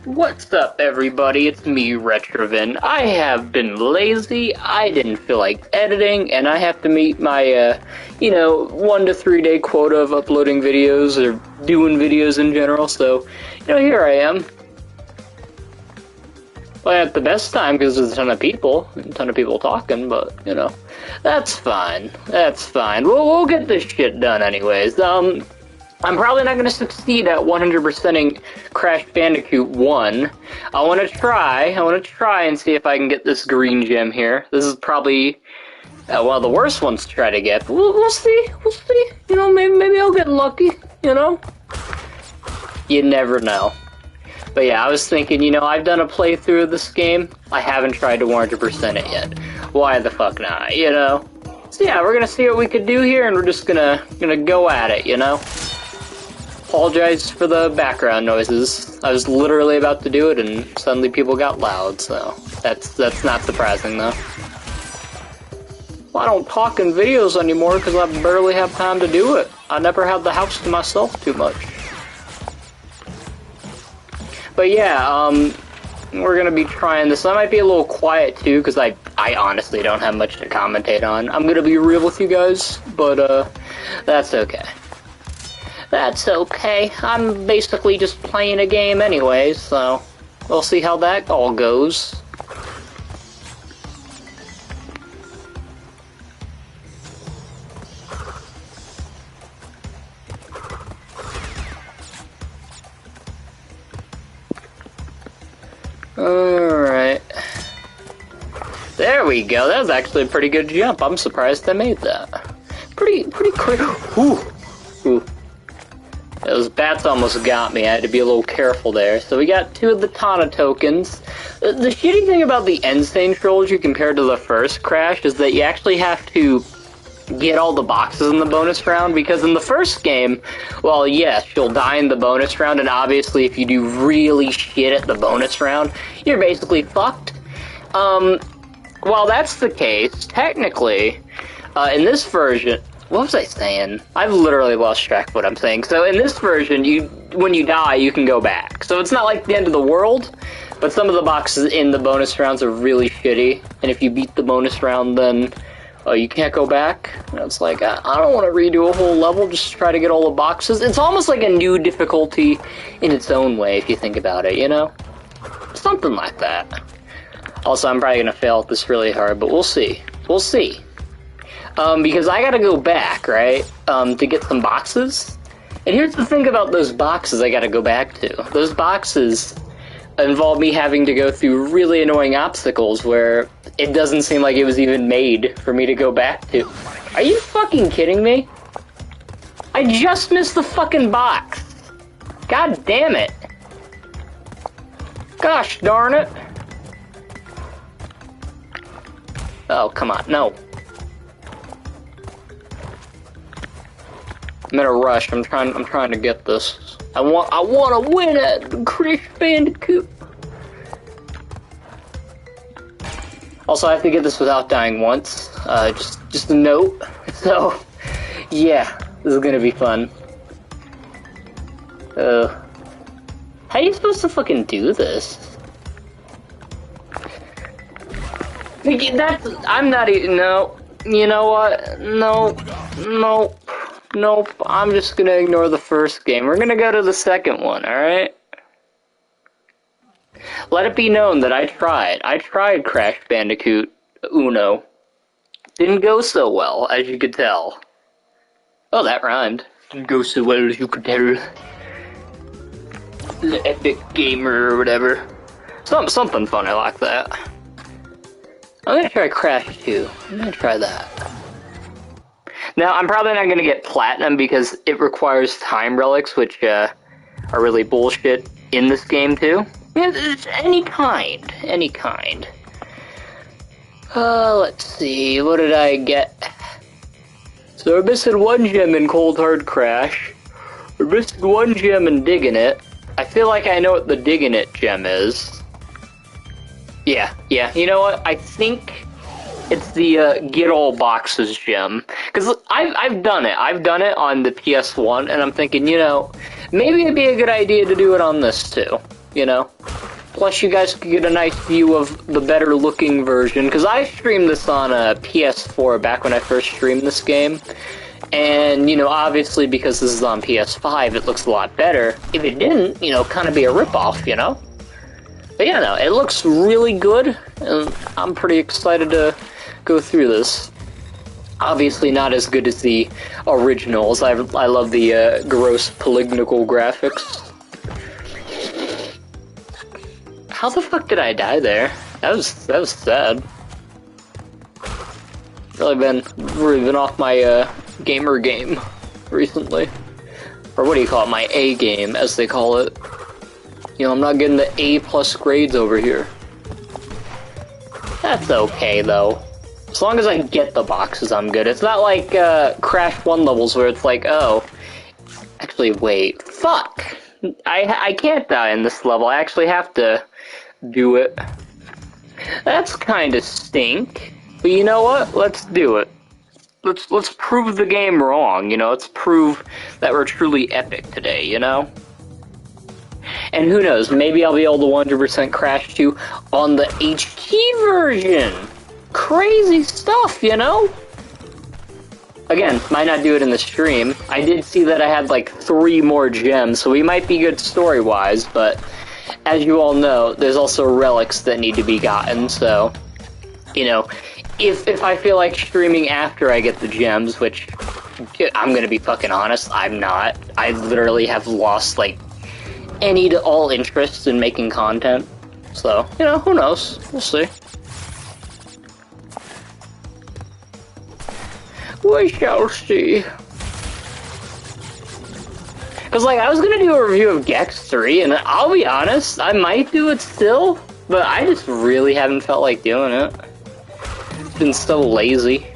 What's up, everybody? It's me, Retrovin. I have been lazy, I didn't feel like editing, and I have to meet my, 1 to 3 day quota of uploading videos, or doing videos in general, so, here I am. Well, at the best time, because there's a ton of people talking, but, that's fine. That's fine. We'll get this shit done anyways. I'm probably not going to succeed at 100%ing Crash Bandicoot 1. I want to try and see if I can get this green gem here. This is probably one of the worst ones to try to get. But we'll see. Maybe I'll get lucky, You never know. But yeah, I was thinking, I've done a playthrough of this game. I haven't tried to 100% it yet. Why the fuck not, So yeah, we're gonna see what we could do here, and we're just gonna go at it, Apologize for the background noises. I was literally about to do it, and suddenly people got loud, so that's not surprising, though. Well, I don't talk in videos anymore because I barely have time to do it. I never have the house to myself too much. But yeah, we're gonna be trying this. I might be a little quiet too, because I honestly don't have much to commentate on. I'm gonna be real with you guys, but that's okay. That's okay. I'm basically just playing a game anyway, so we'll see how that all goes. Alright. There we go. That was actually a pretty good jump. I'm surprised I made that. Pretty quick. Ooh. Those bats almost got me. I had to be a little careful there. So we got 2 of the Tana tokens. The shitty thing about the Sane Trilogy compared to the first Crash is that you actually have to get all the boxes in the bonus round, because in the first game, well, yes, you'll die in the bonus round, and obviously if you do really shit at the bonus round, you're basically fucked. While that's the case, technically, in this version... What was I saying? I've literally lost track of what I'm saying. So in this version, when you die, you can go back. So it's not like the end of the world, but some of the boxes in the bonus rounds are really shitty. And if you beat the bonus round, then you can't go back. And it's like, I don't want to redo a whole level, just try to get all the boxes. It's almost like a new difficulty in its own way, if you think about it, Something like that. Also, I'm probably going to fail at this really hard, but we'll see. We'll see. Because I gotta go back, right, to get some boxes. And here's the thing about those boxes I gotta go back to. Those boxes involve me having to go through really annoying obstacles where it doesn't seem like it was even made for me to go back to. Are you fucking kidding me? I just missed the fucking box. God damn it. Gosh darn it. Oh, come on, no. I'm in a rush. I'm trying to get this. I want to win at Crash Bandicoot. Also, I have to get this without dying once. Just a note. So, yeah, this is gonna be fun. How are you supposed to fucking do this? I'm not even. No. You know what? No. Nope, I'm just gonna ignore the first game. We're gonna go to the second one, alright? Let it be known that I tried. I tried Crash Bandicoot Uno. Didn't go so well, as you could tell. Oh, that rhymed. Didn't go so well, as you could tell. The epic gamer or whatever. Something funny like that. I'm gonna try Crash 2. I'm gonna try that. Now, I'm probably not going to get Platinum because it requires time relics, which are really bullshit in this game, too. Yeah, it's any kind. Let's see, what did I get? So we're missing 1 gem in Cold Hard Crash. We're missing 1 gem in Digging It. I feel like I know what the Digging It gem is. Yeah, you know what? I think it's the get all boxes gem. Because I've done it. I've done it on the PS1, and I'm thinking, maybe it'd be a good idea to do it on this too. Plus, you guys could get a nice view of the better looking version, because I streamed this on a PS4 back when I first streamed this game. And, you know, obviously because this is on PS5, it looks a lot better. If it didn't, you know, kind of be a ripoff, you know? But yeah, no, it looks really good, and I'm pretty excited to go through this. Obviously not as good as the originals. I love the gross polygonal graphics. How the fuck did I die there? That was sad. Really been off my gamer game recently, or what do you call it? My A game, as they call it. You know, I'm not getting the A+ grades over here. That's okay though. As long as I get the boxes, I'm good. It's not like Crash 1 levels where it's like, oh, actually wait, fuck. I can't die in this level. I actually have to do it. That's kind of stink. But you know what? Let's do it. Let's prove the game wrong, you know? Let's prove that we're truly epic today, you know? And who knows, maybe I'll be able to 100% Crash 2 on the HD version! Crazy stuff, you know? Again, might not do it in the stream. I did see that I had like 3 more gems, so we might be good story-wise, but as you all know, there's also relics that need to be gotten, so, you know, if I feel like streaming after I get the gems, which, I'm gonna be fucking honest, I'm not. I literally have lost, like, any to all interest in making content. So, you know, who knows? We'll see. We shall see. Because, like, I was gonna do a review of Gex 3, and I'll be honest, I might do it still, but I just really haven't felt like doing it. It's been so lazy.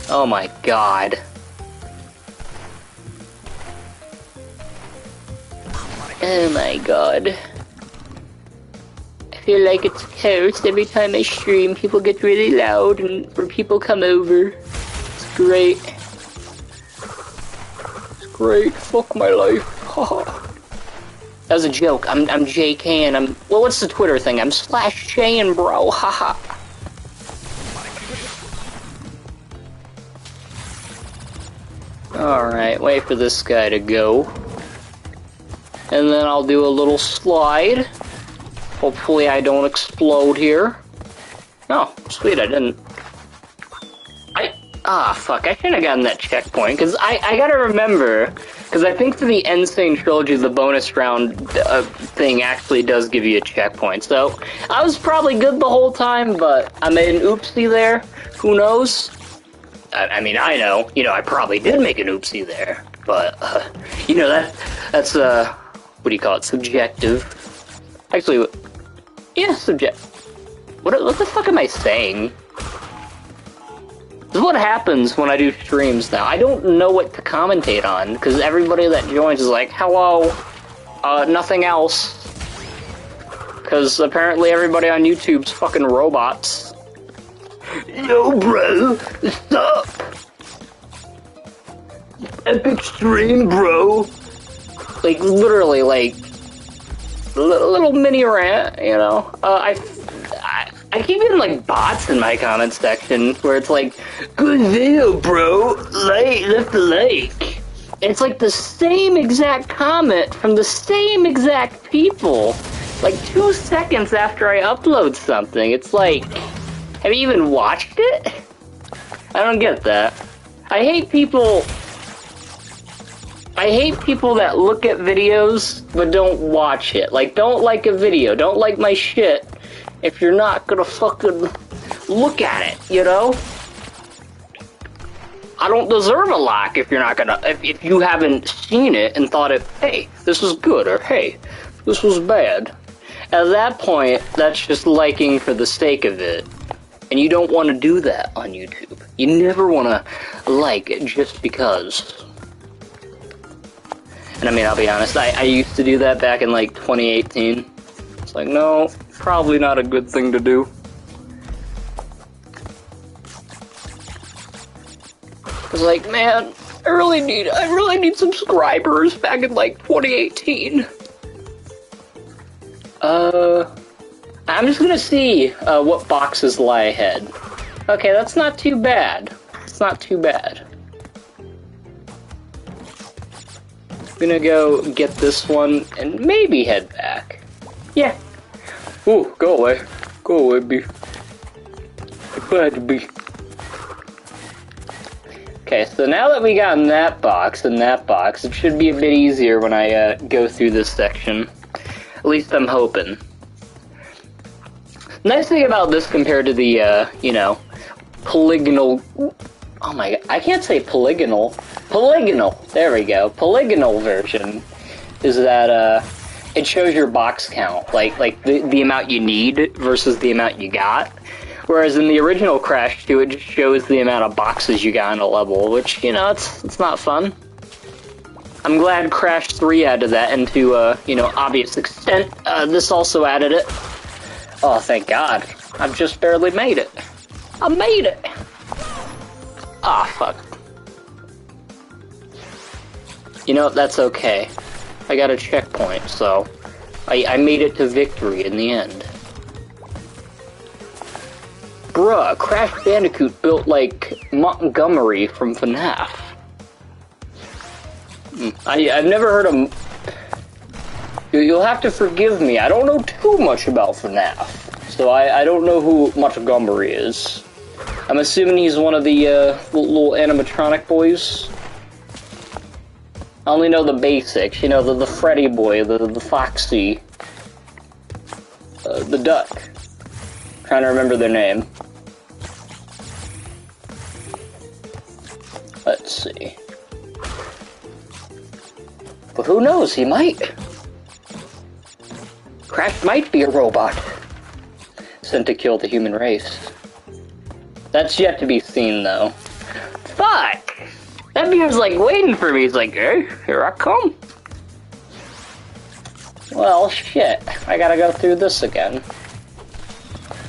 Oh my god. Oh my god. I feel like it's cursed every time I stream. People get really loud or people come over. It's great. It's great. Fuck my life. Haha. That was a joke. I'm JK and I'm... Well, what's the Twitter thing? I'm /Shane, bro. Haha. Alright, wait for this guy to go. And then I'll do a little slide. Hopefully I don't explode here. No, sweet, I didn't. Fuck, I shouldn't have gotten that checkpoint, because I gotta remember, because I think for the Sane Trilogy, the bonus round thing actually does give you a checkpoint, so I was probably good the whole time, but I made an oopsie there. Who knows? I mean, I know, you know, I probably did make an oopsie there, but, you know, that's, what do you call it, subjective. Actually, yeah, what the fuck am I saying? This is what happens when I do streams now. I don't know what to commentate on, because everybody that joins is like, hello, nothing else. Because apparently everybody on YouTube's fucking robots. Yo, bro, stop! Epic stream, bro! Like, literally, like, little mini rant, you know? I keep getting, like, bots in my comment section, where it's like, good video, bro, left the like. And it's like the same exact comment from the same exact people, like 2 seconds after I upload something. It's like, have you even watched it? I don't get that. I hate people that look at videos but don't watch it. Like, don't like a video, don't like my shit if you're not gonna fucking look at it, you know? I don't deserve a like if you're not gonna, if you haven't seen it and thought it, hey, this was good, or hey, this was bad. At that point, that's just liking for the sake of it. And you don't want to do that on YouTube. You never want to like it just because. And I mean, I'll be honest, I used to do that back in like 2018. It's like, no, probably not a good thing to do. It's like, man, I really need subscribers back in like 2018. I'm just gonna see what boxes lie ahead. Okay, that's not too bad. It's not too bad. I'm gonna go get this one and maybe head back. Yeah. Ooh, go away. Go away, bee. Bad bee. Okay, so now that we got in that box and that box, it should be a bit easier when I go through this section. At least I'm hoping. Nice thing about this compared to the, you know, polygonal... Oh my god, I can't say polygonal. Polygonal! There we go. Polygonal version is that, it shows your box count. Like the amount you need versus the amount you got. Whereas in the original Crash 2, it just shows the amount of boxes you got in a level, which, you know, it's not fun. I'm glad Crash 3 added that, and to, you know, obvious extent, this also added it. Oh, thank God. I've just barely made it. I made it! Ah, fuck. You know, that's okay. I got a checkpoint, so I made it to victory in the end. Bruh, Crash Bandicoot built like Montgomery from FNAF. I've never heard of... You'll have to forgive me, I don't know too much about FNAF. So I don't know who Montgomery is. I'm assuming he's one of the little animatronic boys. I only know the basics, you know, the Freddy boy, the Foxy, the Duck. I'm trying to remember their name. Let's see. But who knows, he might. Crash might be a robot. Sent to kill the human race. That's yet to be seen, though. Fuck! That beer's like waiting for me. He's like, hey, here I come. Well, shit. I gotta go through this again.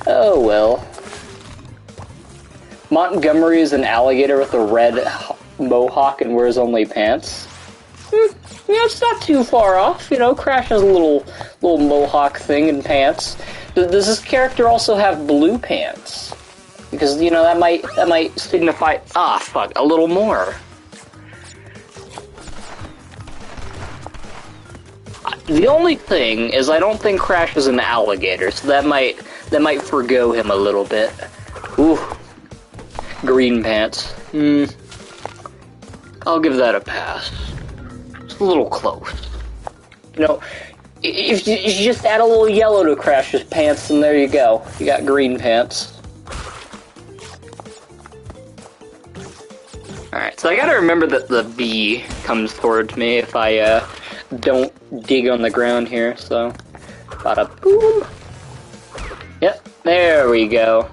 Oh, well. Montgomery is an alligator with a red mohawk and wears only pants. You know, it's not too far off. You know, Crash has a little mohawk thing and pants. Does this character also have blue pants? Because, you know, that might signify, fuck, a little more. The only thing is I don't think Crash is an alligator, so that might forgo him a little bit. Ooh. Green pants. I'll give that a pass. It's a little close. You know, if you just add a little yellow to Crash's pants, and there you go. You got green pants. Alright, so I gotta remember that the bee comes towards me if I, don't dig on the ground here, so... Bada boom! Yep, there we go.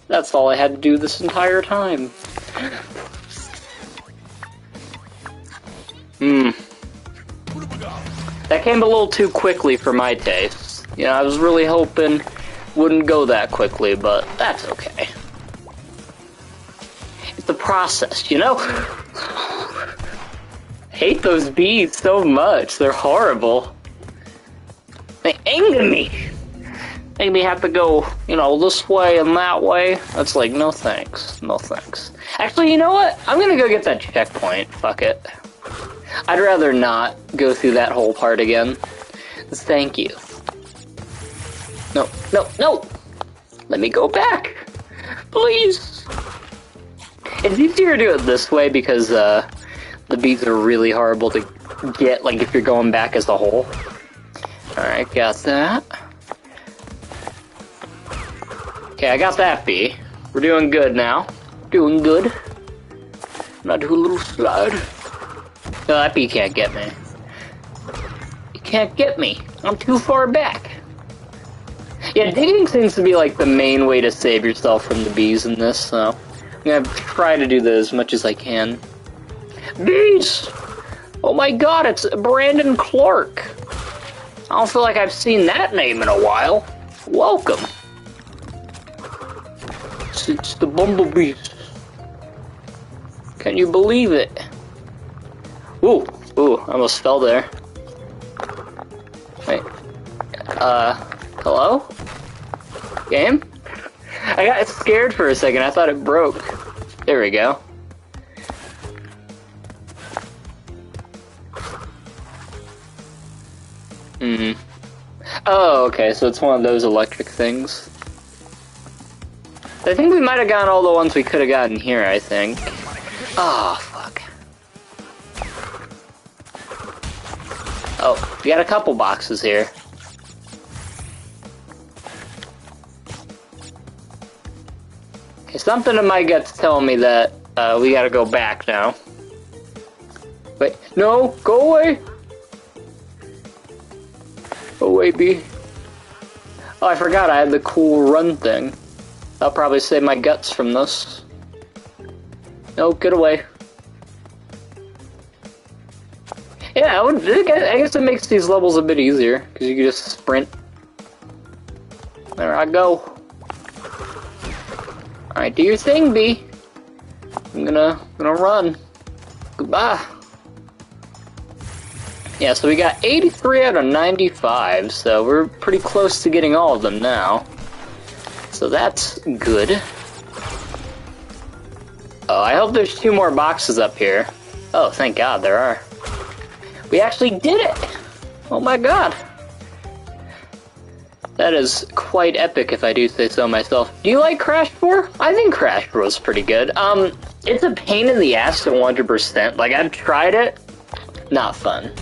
That's all I had to do this entire time. That came a little too quickly for my taste. You know, I was really hoping it wouldn't go that quickly, but that's okay. It's the process, you know? Hate those bees so much. They're horrible. They anger me. Make me have to go, you know, this way and that way. That's like, no thanks. No thanks. Actually, you know what? I'm gonna go get that checkpoint. Fuck it. I'd rather not go through that whole part again. Thank you. No, no, no! Let me go back! Please! It's easier to do it this way because, the bees are really horrible to get, like, if you're going back as a whole. Alright, got that. Okay, I got that bee. We're doing good now. Doing good. Now do a little slide. No, that bee can't get me. It can't get me. I'm too far back. Yeah, digging seems to be, like, the main way to save yourself from the bees in this, so... I'm gonna try to do that as much as I can. Bees! Oh my god, it's Brandon Clark! I don't feel like I've seen that name in a while. Welcome. It's the bumblebees. Can you believe it? Ooh, I almost fell there. Wait. Hello? Game? I got scared for a second, I thought it broke. There we go. Oh, okay, so it's one of those electric things. I think we might have gotten all the ones we could have gotten here, I think. Oh, fuck. Oh, we got a couple boxes here. Okay, something in my gut's telling me that we gotta go back now. Wait, no, go away! Go away, B. Oh, I forgot I had the cool run thing. I'll probably save my guts from this. No, get away. Yeah, I guess it makes these levels a bit easier, because you can just sprint. There I go. Alright, do your thing, B. I'm gonna run. Goodbye. Yeah, so we got 83 out of 95, so we're pretty close to getting all of them now. So that's good. Oh, I hope there's 2 more boxes up here. Oh, thank God there are. We actually did it! Oh my God. That is quite epic if I do say so myself. Do you like Crash 4? I think Crash 4 was pretty good. It's a pain in the ass to 100%. Like, I've tried it. Not fun.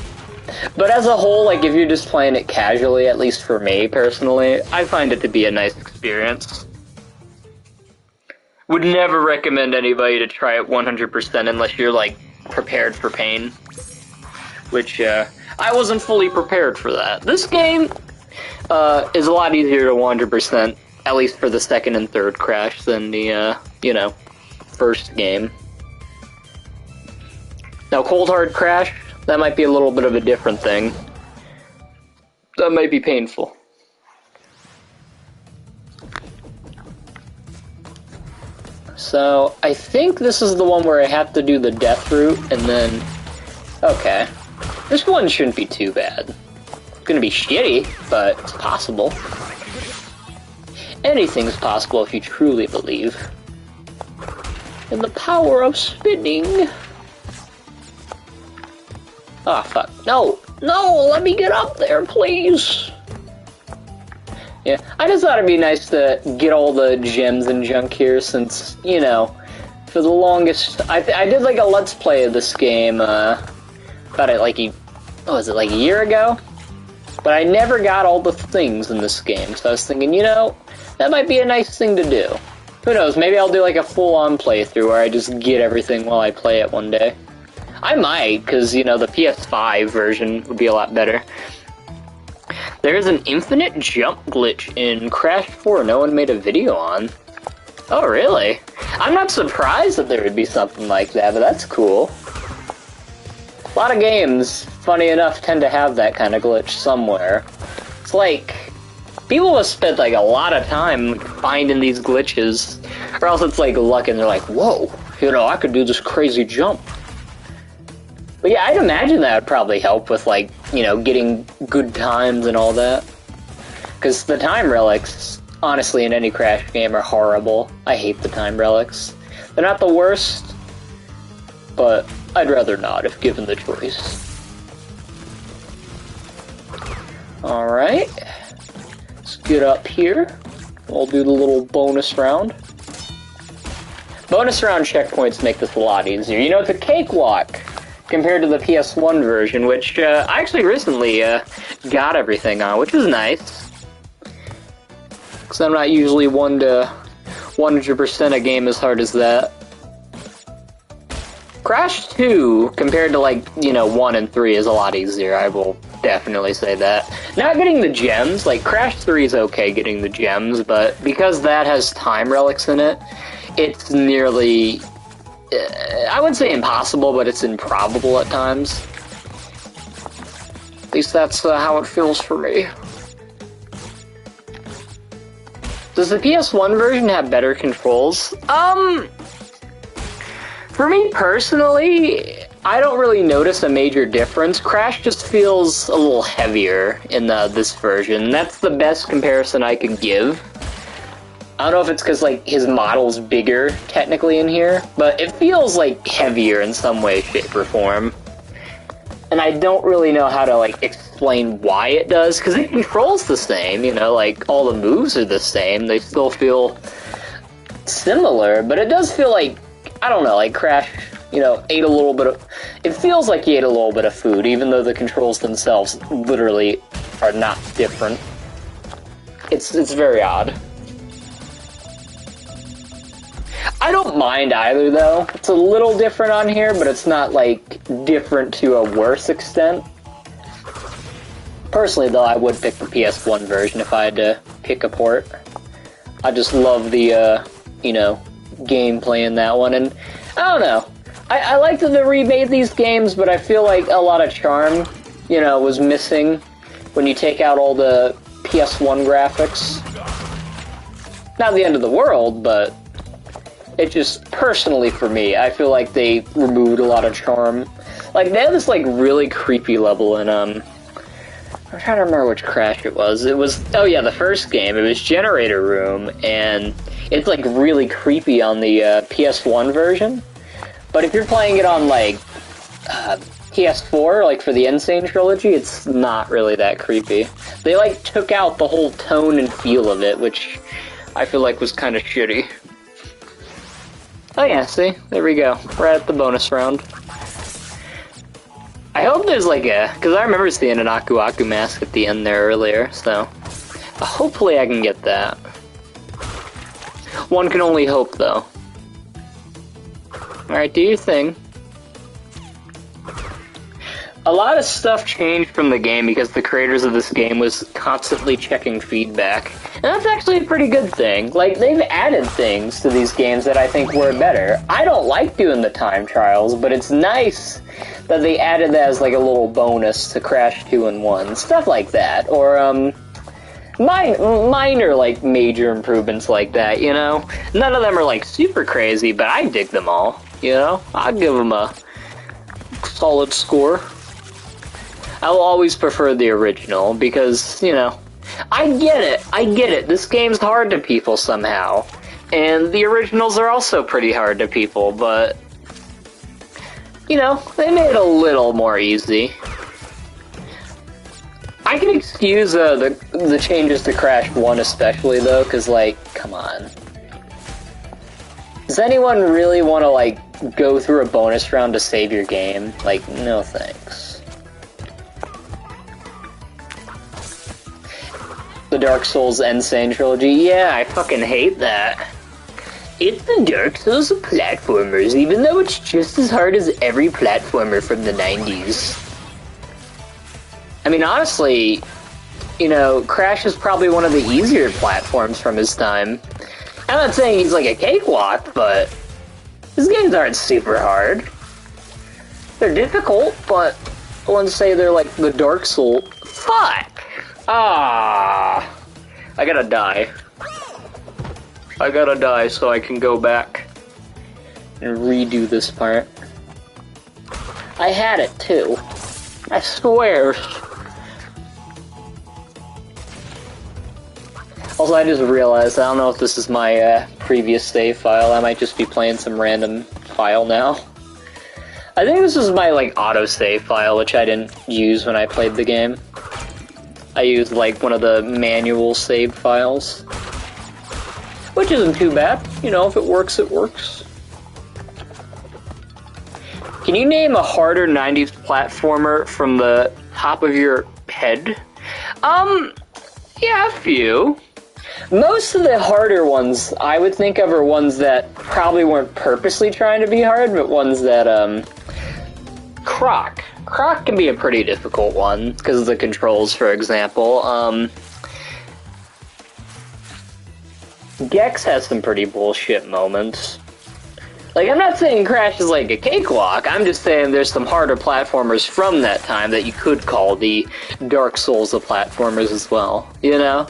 But as a whole, like, if you're just playing it casually, at least for me, personally, I find it to be a nice experience. Would never recommend anybody to try it 100% unless you're, like, prepared for pain. Which, I wasn't fully prepared for that. This game is a lot easier to 100%, at least for the second and third Crash, than the, you know, first game. Now, Cold Hard Crash, that might be a little bit of a different thing. That might be painful. So, I think this is the one where I have to do the death route, and then... Okay. This one shouldn't be too bad. It's gonna be shitty, but it's possible. Anything's possible if you truly believe in the power of spinning. Ah, oh, fuck. No! No! Let me get up there, please! Yeah, I just thought it'd be nice to get all the gems and junk here since, you know, for the longest... I did, like, a Let's Play of this game, about it, like, a year ago? But I never got all the things in this game, so I was thinking, you know, that might be a nice thing to do. Who knows, maybe I'll do, like, a full-on playthrough where I just get everything while I play it one day. I might, because, you know, the PS5 version would be a lot better. There's an infinite jump glitch in Crash 4 no one made a video on. Oh, really? I'm not surprised that there would be something like that, but that's cool. A lot of games, funny enough, tend to have that kind of glitch somewhere. It's like, people have spent, like, a lot of time finding these glitches, or else it's, like, luck and they're like, whoa, you know, I could do this crazy jump. But yeah, I'd imagine that would probably help with, like, you know, getting good times and all that. Because the time relics, honestly, in any Crash game are horrible. I hate the time relics. They're not the worst, but I'd rather not if given the choice. Alright. Let's get up here. We'll do the little bonus round. Bonus round checkpoints make this a lot easier. You know, it's a cakewalk compared to the PS1 version, which I actually recently got everything on, which was nice. Because I'm not usually one to 100% a game as hard as that. Crash 2, compared to, like, you know, 1 and 3 is a lot easier, I will definitely say that. Not getting the gems, like, Crash 3 is okay getting the gems, but because that has time relics in it, it's nearly... I wouldn't say impossible, but it's improbable at times. At least that's how it feels for me. Does the PS1 version have better controls? For me personally, I don't really notice a major difference. Crash just feels a little heavier in this version. That's the best comparison I can give. I don't know if it's because, like, his model's bigger, technically, in here, but it feels, like, heavier in some way, shape, or form. And I don't really know how to, like, explain why it does, because it controls the same, you know, like, all the moves are the same, they still feel similar, but it does feel like, I don't know, like Crash, you know, ate a little bit of, it feels like he ate a little bit of food, even though the controls themselves literally are not different. It's very odd. I don't mind either, though. It's a little different on here, but it's not, like, different to a worse extent. Personally, though, I would pick the PS1 version if I had to pick a port. I just love the, you know, gameplay in that one, and I don't know. I like that they remade these games, but I feel like a lot of charm, you know, was missing when you take out all the PS1 graphics. Not the end of the world, but it just, personally for me, I feel like they removed a lot of charm. Like, they had this, like, really creepy level in, I'm trying to remember which Crash it was. It was, oh yeah, the first game. It was Generator Room, and it's, like, really creepy on the PS1 version. But if you're playing it on, like, PS4, like, for the Sane Trilogy, it's not really that creepy. They, like, took out the whole tone and feel of it, which I feel like was kind of shitty. Oh yeah, see? There we go. We're at the bonus round. I hope there's like a... because I remember seeing an Aku Aku mask at the end there earlier, so... hopefully I can get that. One can only hope, though. Alright, do your thing. A lot of stuff changed from the game because the creators of this game was constantly checking feedback. And that's actually a pretty good thing. Like, they've added things to these games that I think were better. I don't like doing the time trials, but it's nice that they added that as like a little bonus to Crash 2 and 1. Stuff like that. Or, minor, like, major improvements like that, you know? None of them are, like, super crazy, but I dig them all, you know? I'll give them a solid score. I will always prefer the original, because, you know, I get it, this game's hard to people somehow, and the originals are also pretty hard to people, but, you know, they made it a little more easy. I can excuse the changes to Crash 1 especially, though, because, like, come on. Does anyone really want to, like, go through a bonus round to save your game? Like, no thanks. The Dark Souls Sane Trilogy? Yeah, I fucking hate that. It's the Dark Souls of platformers, even though it's just as hard as every platformer from the 90s. I mean, honestly, you know, Crash is probably one of the easier platforms from his time. I'm not saying he's like a cakewalk, but his games aren't super hard. They're difficult, but I wouldn't say they're like the Dark Souls. Fuck! Ah, I gotta die. I gotta die so I can go back and redo this part. I had it too. I swear. Also, I just realized, I don't know if this is my previous save file. I might just be playing some random file now. I think this is my, like, autosave file, which I didn't use when I played the game. I used, like, one of the manual save files. Which isn't too bad. You know, if it works, it works. Can you name a harder 90s platformer from the top of your head? Yeah, a few. Most of the harder ones I would think of are ones that probably weren't purposely trying to be hard, but ones that, Croc. Croc can be a pretty difficult one, because of the controls, for example. Gex has some pretty bullshit moments. Like, I'm not saying Crash is like a cakewalk, I'm just saying there's some harder platformers from that time that you could call the Dark Souls of platformers as well, you know?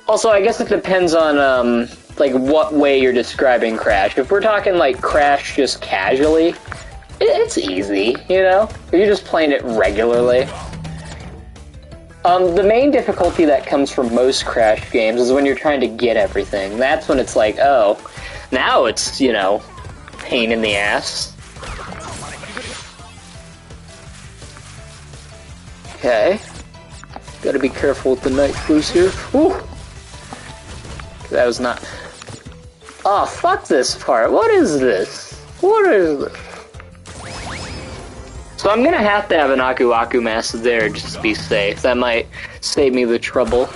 Also, I guess it depends on, like what way you're describing Crash. If we're talking like Crash just casually, it's easy, you know? If you're just playing it regularly. The main difficulty that comes from most Crash games is when you're trying to get everything. That's when it's like, oh, now it's, you know, pain in the ass. Okay. Gotta be careful with the nitros here. Woo! That was not... Oh, fuck this part. What is this? What is this? So I'm gonna have to have an Aku Aku Mask there just to be safe. That might save me the trouble.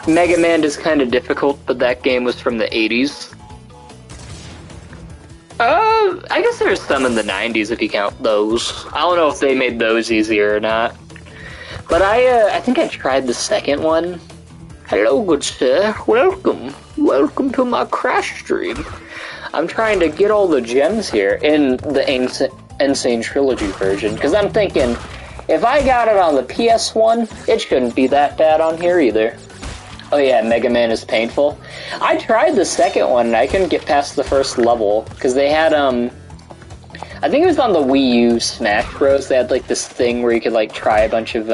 Mega Man is kind of difficult, but that game was from the 80s. I guess there's some in the 90s if you count those. I don't know if they made those easier or not. But I think I tried the second one. Hello, good sir. Welcome. Welcome to my Crash stream. I'm trying to get all the gems here in the Sane Trilogy version, because I'm thinking, if I got it on the PS1, it shouldn't be that bad on here either. Oh yeah, Mega Man is painful. I tried the second one, and I couldn't get past the first level, because they had, I think it was on the Wii U Smash Bros. They had, like, this thing where you could, like, try a bunch of,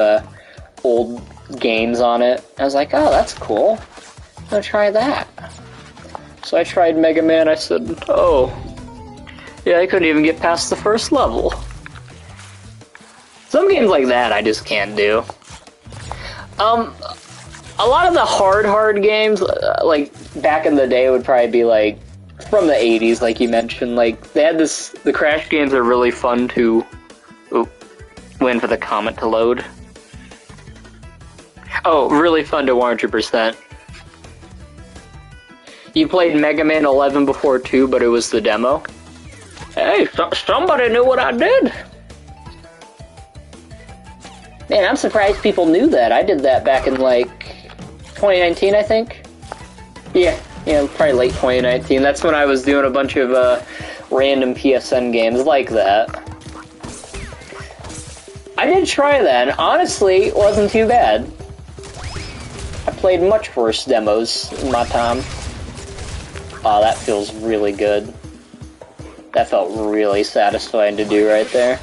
old games on it. I was like, oh, that's cool. I'm gonna try that. So I tried Mega Man, I said, oh, yeah, I couldn't even get past the first level. Some games like that I just can't do. A lot of the hard games, like, back in the day would probably be, like, from the 80s, like you mentioned, like, they had this, the Crash games are really fun to, wait for the comment to load. Oh, really fun to 100%. You played Mega Man 11 before too, but it was the demo. Hey, somebody knew what I did! Man, I'm surprised people knew that. I did that back in, like, 2019, I think? Yeah, probably late 2019. That's when I was doing a bunch of, random PSN games like that. I did try that, and honestly, it wasn't too bad. I played much worse demos in my time. Oh, that feels really good. That felt really satisfying to do right there.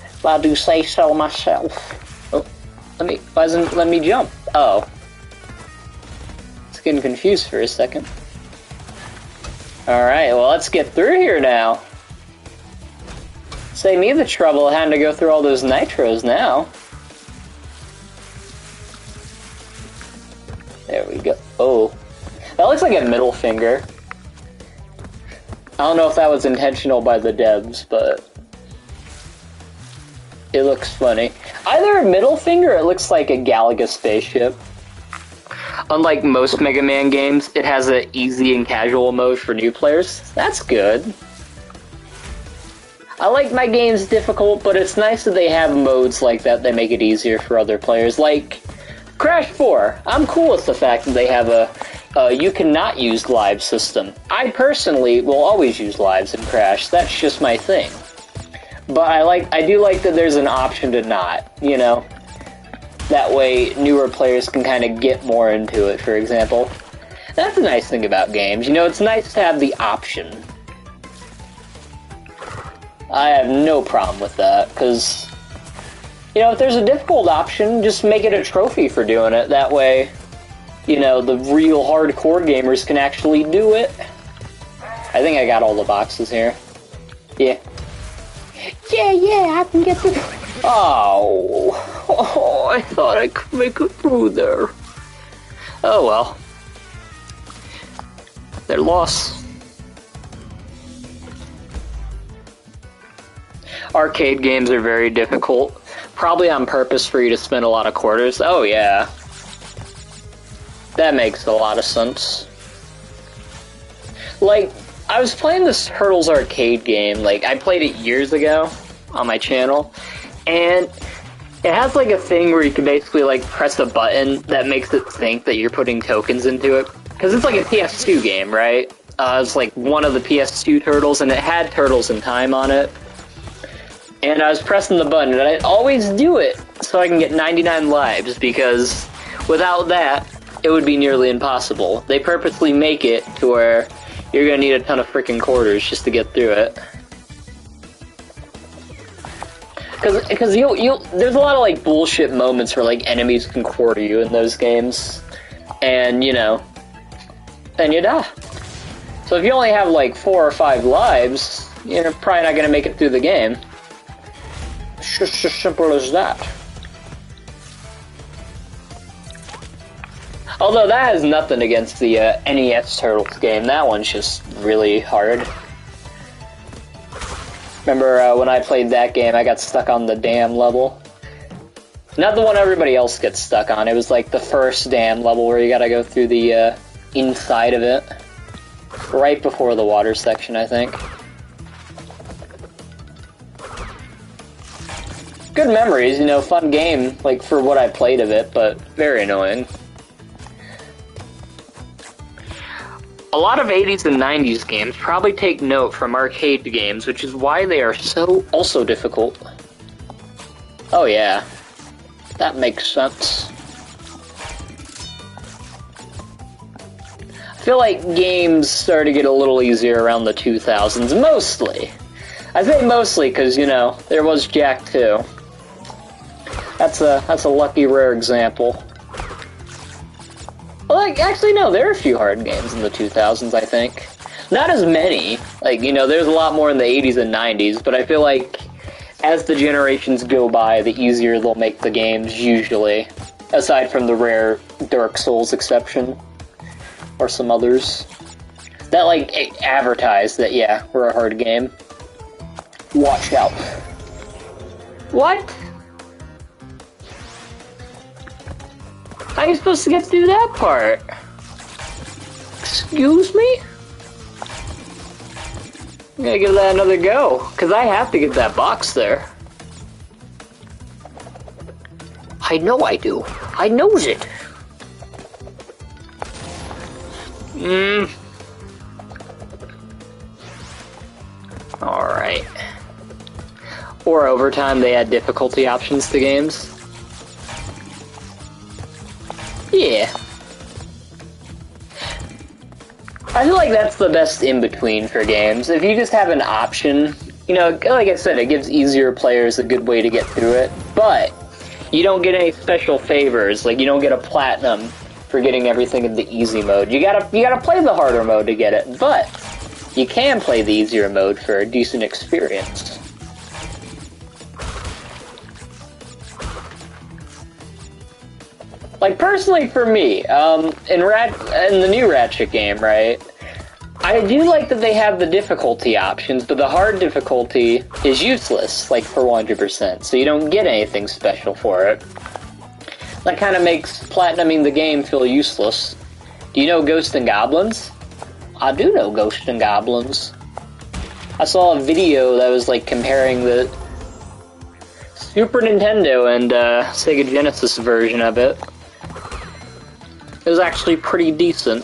If I do say so myself. Oh, why doesn't it let me jump? Oh. It's getting confused for a second. Alright, well, let's get through here now. Save me the trouble of having to go through all those nitros now. There we go. Oh. That looks like a middle finger. I don't know if that was intentional by the devs, but it looks funny. Either a middle finger or it looks like a Galaga spaceship. Unlike most Mega Man games, it has an easy and casual mode for new players. That's good. I like my games difficult, but it's nice that they have modes like that that make it easier for other players. Like Crash 4. I'm cool with the fact that they have a you cannot use live system. I personally will always use lives in Crash. That's just my thing. But I do like that there's an option to not, you know? That way newer players can kind of get more into it, for example. That's a nice thing about games. You know, it's nice to have the option. I have no problem with that, because, you know, if there's a difficult option, just make it a trophy for doing it. That way, you know, the real hardcore gamers can actually do it. I think I got all the boxes here. Yeah. Yeah, I can get through. Oh, I thought I could make it through there. Oh well. Their loss. Arcade games are very difficult. Probably on purpose for you to spend a lot of quarters. Oh yeah. That makes a lot of sense. Like, I was playing this Turtles arcade game, like, I played it years ago on my channel, and it has, like, a thing where you can basically, like, press a button that makes it think that you're putting tokens into it. Because it's like a PS2 game, right? It's like one of the PS2 Turtles, and it had Turtles in Time on it. And I was pressing the button, and I always do it so I can get 99 lives, because without that, it would be nearly impossible. They purposely make it to where you're gonna need a ton of freaking quarters just to get through it. Because there's a lot of like bullshit moments where like enemies can quarter you in those games, and you know, then you die. So if you only have like 4 or 5 lives, you're probably not gonna make it through the game. It's just as simple as that. Although that has nothing against the NES Turtles game. That one's just really hard. Remember when I played that game, I got stuck on the dam level. Not the one everybody else gets stuck on. It was like the first dam level where you gotta go through the inside of it. Right before the water section, I think. Good memories, you know, fun game, like for what I played of it, but very annoying. A lot of 80s and 90s games probably take note from arcade games, which is why they are so also difficult. Oh yeah, that makes sense. I feel like games started to get a little easier around the 2000s, mostly. I say mostly because, you know, there was Jak 2. That's a lucky rare example. Well, like, actually, no, there are a few hard games in the 2000s, I think. Not as many. Like, you know, there's a lot more in the 80s and 90s, but I feel like as the generations go by, the easier they'll make the games, usually. Aside from the rare Dark Souls exception. Or some others. That, like, advertise that, yeah, we're a hard game. Watch out. What? How are you supposed to get through that part? Excuse me? I'm gonna give that another go, because I have to get that box there. I know I do. I knows it. Alright. Or over time they add difficulty options to games. Yeah. I feel like that's the best in-between for games. If you just have an option, you know, like I said, it gives easier players a good way to get through it, but you don't get any special favors, like you don't get a platinum for getting everything in the easy mode. You gotta play the harder mode to get it, but you can play the easier mode for a decent experience. Like, personally for me, in the new Ratchet game, right, I do like that they have the difficulty options, but the hard difficulty is useless, like, for 100%, so you don't get anything special for it. That kind of makes platinuming the game feel useless. Do you know Ghosts and Goblins? I do know Ghosts and Goblins. I saw a video that was, like, comparing the Super Nintendo and Sega Genesis version of it. It was actually pretty decent.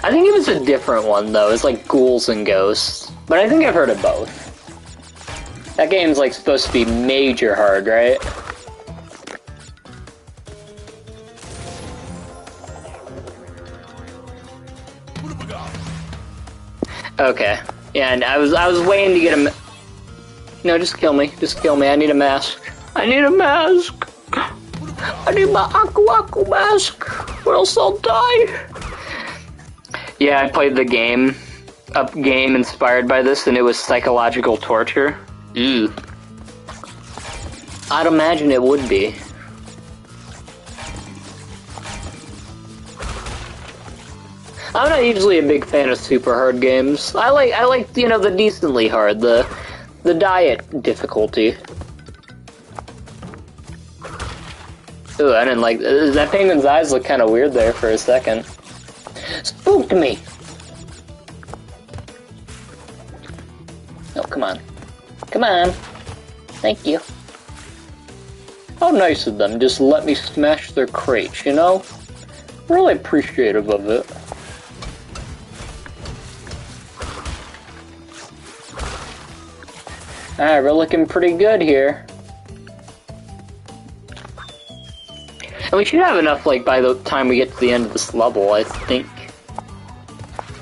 I think it was a different one, though. It's like Ghouls and Ghosts. But I think I've heard of both. That game's, like, supposed to be major hard, right? Okay. Yeah, and I was waiting to get a... No, just kill me. Just kill me. I need a mask. I need a mask! I need my Aku mask, or else I'll die. Yeah, I played the game, a game inspired by this, and it was psychological torture. Ew. I'd imagine it would be. I'm not usually a big fan of super hard games. I like you know, the decently hard, the diet difficulty. Ooh, I didn't like that penguin's eyes look kind of weird there for a second. Spooked me! Oh, come on. Come on. Thank you. How nice of them, just let me smash their crates, you know? Really appreciative of it. Alright, we're looking pretty good here. And we should have enough, like, by the time we get to the end of this level, I think.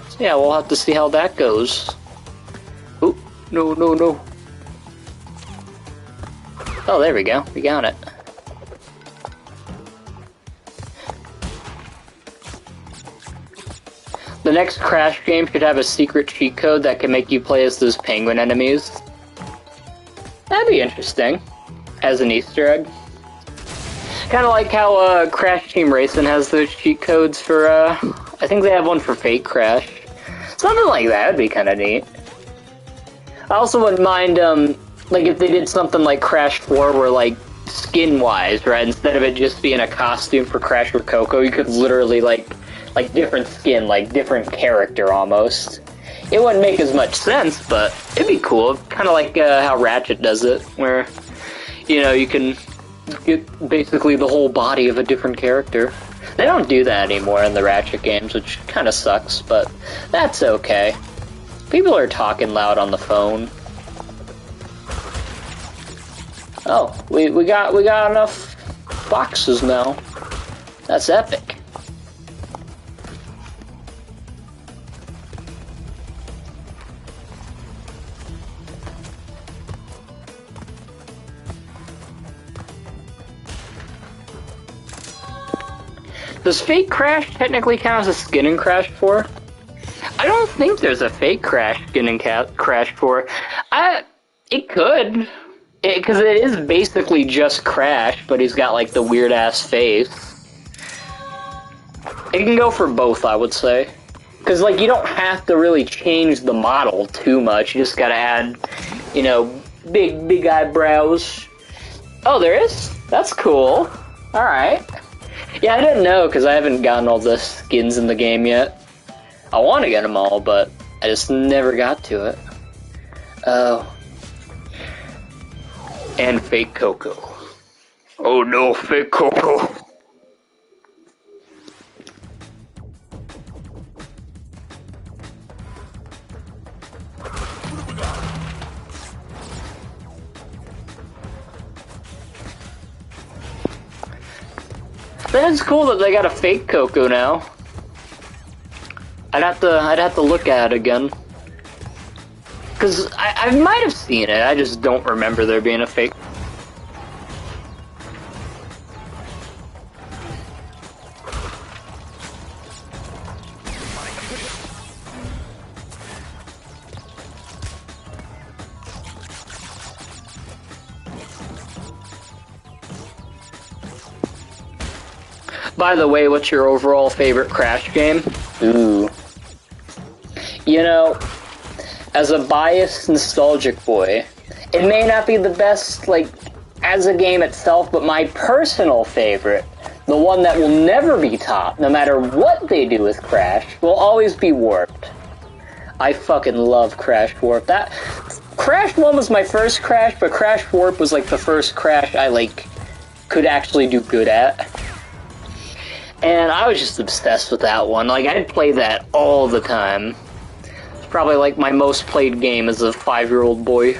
So yeah, we'll have to see how that goes. Oh, no, no, no. Oh, there we go. We got it. The next Crash game should have a secret cheat code that can make you play as those penguin enemies. That'd be interesting. As an Easter egg. Kind of like how Crash Team Racing has those cheat codes for, I think they have one for Fake Crash. Something like that would be kind of neat. I also wouldn't mind, like, if they did something like Crash 4 where, like, skin-wise, right, instead of it just being a costume for Crash or Coco, you could literally, like different skin, like, different character, almost. It wouldn't make as much sense, but it'd be cool. Kind of like how Ratchet does it, where, you know, you can get basically the whole body of a different character. They don't do that anymore in the Ratchet games, which kind of sucks, but that's okay. People are talking loud on the phone. Oh, we got enough boxes now. That's epic. Does Fake Crash technically count as a skin in Crash 4? I don't think there's a Fake Crash skin in Crash 4. It could. Because it is basically just Crash, but he's got, like, the weird-ass face. It can go for both, I would say. Because, like, you don't have to really change the model too much. You just gotta add, you know, big eyebrows. Oh, there is? That's cool. Alright. Yeah, I didn't know, because I haven't gotten all the skins in the game yet. I want to get them all, but I just never got to it. Oh. And Fake Coco. Oh no, Fake Coco. That is cool that they got a Fake Coco now. I'd have to look at it again. Cause I might have seen it, I just don't remember there being a fake. By the way, what's your overall favorite Crash game? Ooh. You know, as a biased, nostalgic boy, it may not be the best, like, as a game itself, but my personal favorite, the one that will never be topped, no matter what they do with Crash, will always be Warped. I fucking love Crash Warped. Crash 1 was my first Crash, but Crash Warped was, like, the first Crash I, like, could actually do good at. And I was just obsessed with that one. Like, I'd play that all the time. It's probably, like, my most played game as a 5-year-old boy.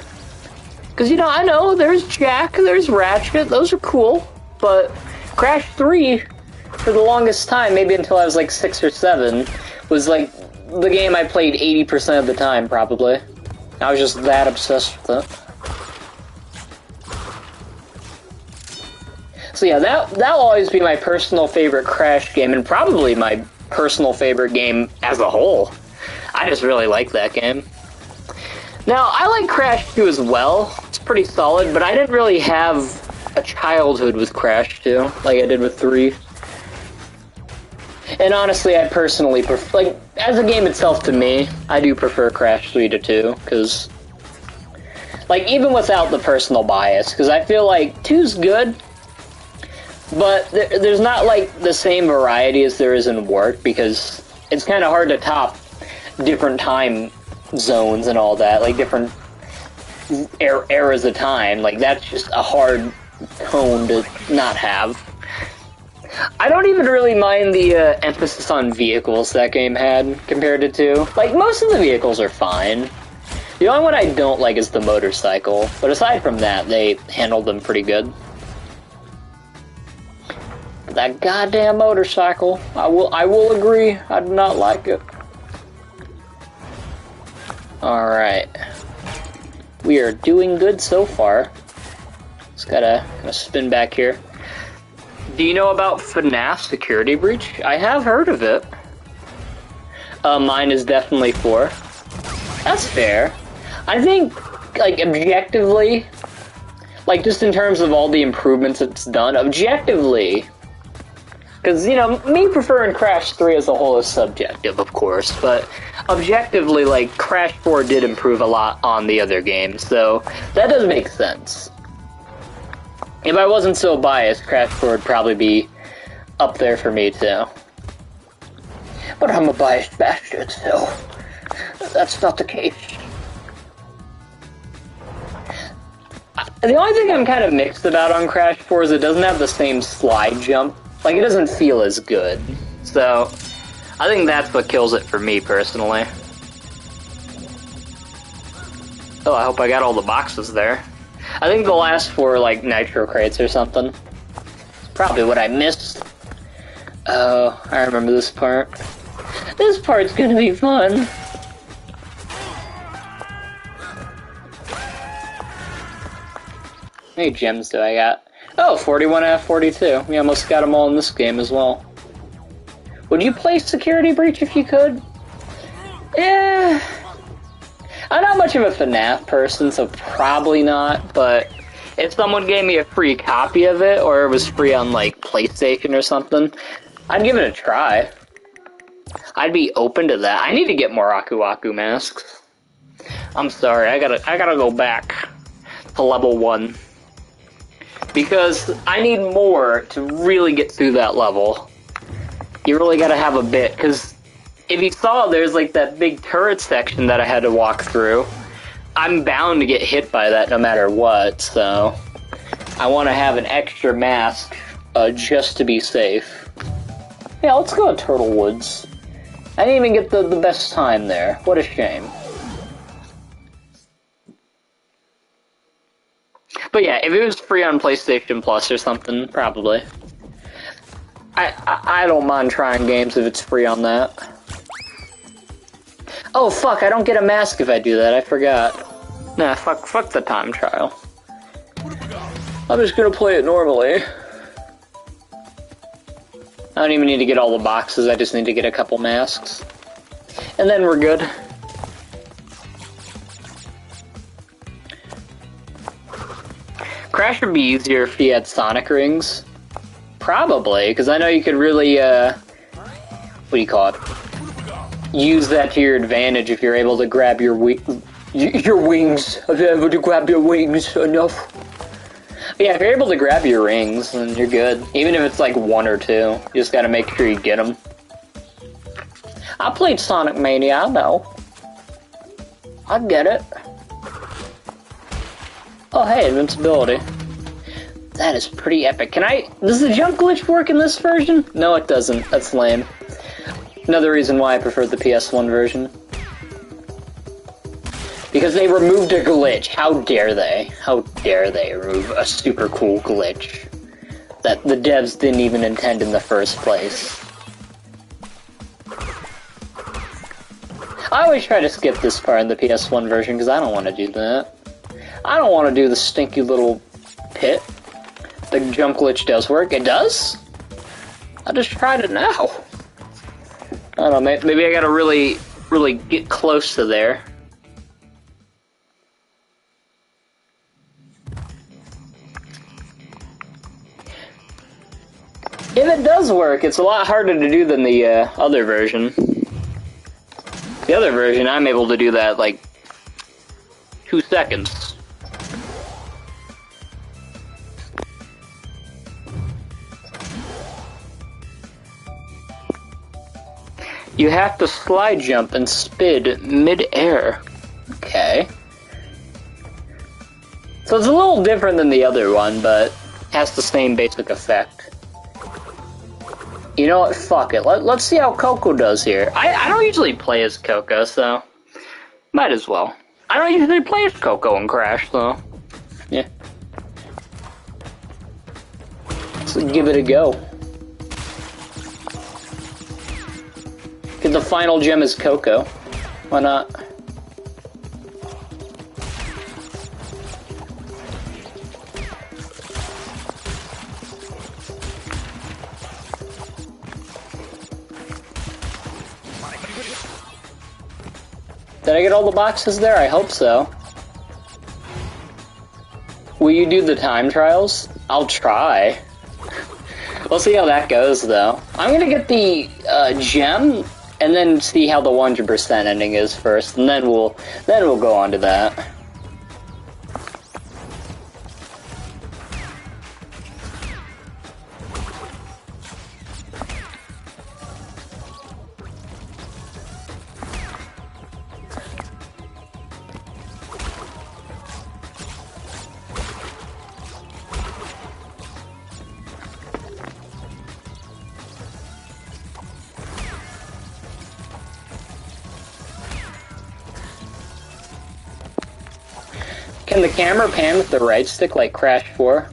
Because, you know, I know, there's Jack, there's Ratchet, those are cool. But Crash 3, for the longest time, maybe until I was, like, 6 or 7, was, like, the game I played 80% of the time, probably. I was just that obsessed with it. So yeah, that'll always be my personal favorite Crash game, and probably my personal favorite game as a whole. I just really like that game. Now, I like Crash 2 as well. It's pretty solid, but I didn't really have a childhood with Crash 2, like I did with 3. And honestly, I personally prefer, like, as a game itself to me, I do prefer Crash 3 to 2, because, like, even without the personal bias, because I feel like 2's good, but there's not, like, the same variety as there is in Warped, because it's kind of hard to top different time zones and all that, like, different eras of time. Like, that's just a hard tone to not have. I don't even really mind the emphasis on vehicles that game had compared to 2. Like, most of the vehicles are fine. The only one I don't like is the motorcycle, but aside from that, they handled them pretty good. That goddamn motorcycle. I will agree. I do not like it. Alright. We are doing good so far. Just gotta spin back here. Do you know about FNAF Security Breach? I have heard of it. Mine is definitely 4. That's fair. I think, like, objectively, like, just in terms of all the improvements it's done, objectively, because, you know, me preferring Crash 3 as a whole is subjective, of course, but objectively, like, Crash 4 did improve a lot on the other games, so that does make sense. If I wasn't so biased, Crash 4 would probably be up there for me, too. But I'm a biased bastard, so that's not the case. The only thing I'm kind of mixed about on Crash 4 is it doesn't have the same slide jump. Like, it doesn't feel as good. So, I think that's what kills it for me, personally. Oh, I hope I got all the boxes there. I think the last 4 are, like, nitro crates or something. It's probably what I missed. Oh, I remember this part. This part's gonna be fun. How many gems do I got? Oh, 41 out of 42. We almost got them all in this game as well. Would you play Security Breach if you could? Yeah. I'm not much of a FNAF person, so probably not, but if someone gave me a free copy of it, or it was free on, like, PlayStation or something, I'd give it a try. I'd be open to that. I need to get more Aku Aku masks. I'm sorry, I gotta go back to level 1. Because I need more to really get through that level. You really gotta have a bit, because if you saw, there's like that big turret section that I had to walk through. I'm bound to get hit by that no matter what, so I want to have an extra mask just to be safe. Yeah, let's go to Turtle Woods. I didn't even get the best time there. What a shame. But yeah, if it was free on PlayStation Plus or something, probably. I don't mind trying games if it's free on that. Oh fuck, I don't get a mask if I do that, I forgot. Nah, fuck the time trial. I'm just gonna play it normally. I don't even need to get all the boxes, I just need to get a couple masks. And then we're good. Crash would be easier if he had Sonic rings. Probably, because I know you could really, what do you call it? Use that to your advantage if you're able to grab your wings. If you're able to grab your wings enough. But yeah, if you're able to grab your rings, then you're good. Even if it's like 1 or 2, you just gotta make sure you get them. I played Sonic Mania, I know. I get it. Oh hey, invincibility. That is pretty epic. Does the jump glitch work in this version? No, it doesn't. That's lame. Another reason why I prefer the PS1 version. Because they removed a glitch. How dare they? How dare they remove a super cool glitch that the devs didn't even intend in the first place. I always try to skip this part in the PS1 version because I don't want to do that. I don't want to do the stinky little pit. The jump glitch does work. It does? I just tried it now. I don't know, maybe I gotta really get close to there. If it does work, it's a lot harder to do than the other version. The other version, I'm able to do that, like, 2 seconds. You have to slide jump and spin mid-air. Okay. So it's a little different than the other one, but has the same basic effect. You know what? Fuck it. Let's see how Coco does here. I don't usually play as Coco, so might as well. I don't usually play as Coco in Crash, so yeah. Let's give it a go. Get the final gem is Coco. Why not? Did I get all the boxes there? I hope so. Will you do the time trials? I'll try. We'll see how that goes, though. I'm gonna get the gem, and then see how the 100% ending is first, and then we'll go on to that. Can the camera pan with the right stick like Crash 4?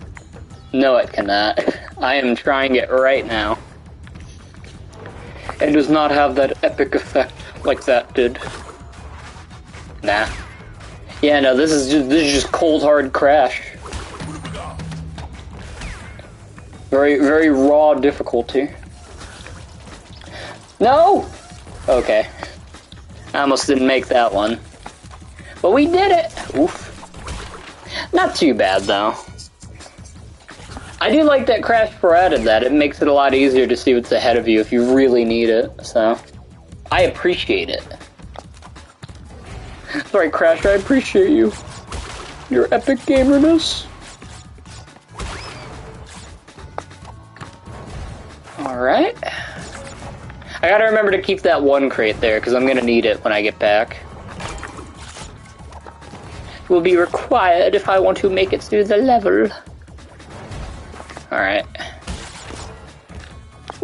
No, it cannot. I am trying it right now. It does not have that epic effect like that did. Nah. Yeah, no, this is just cold hard Crash. Very, very raw difficulty. No! Okay. I almost didn't make that one. But we did it! Oof. Not too bad, though. I do like that Crash 4 added that. It makes it a lot easier to see what's ahead of you if you really need it, so... I appreciate it. Sorry, Crash, I appreciate you. Your epic gamerness. Alright. I gotta remember to keep that one crate there, because I'm gonna need it when I get back. Will be required if I want to make it through the level. Alright.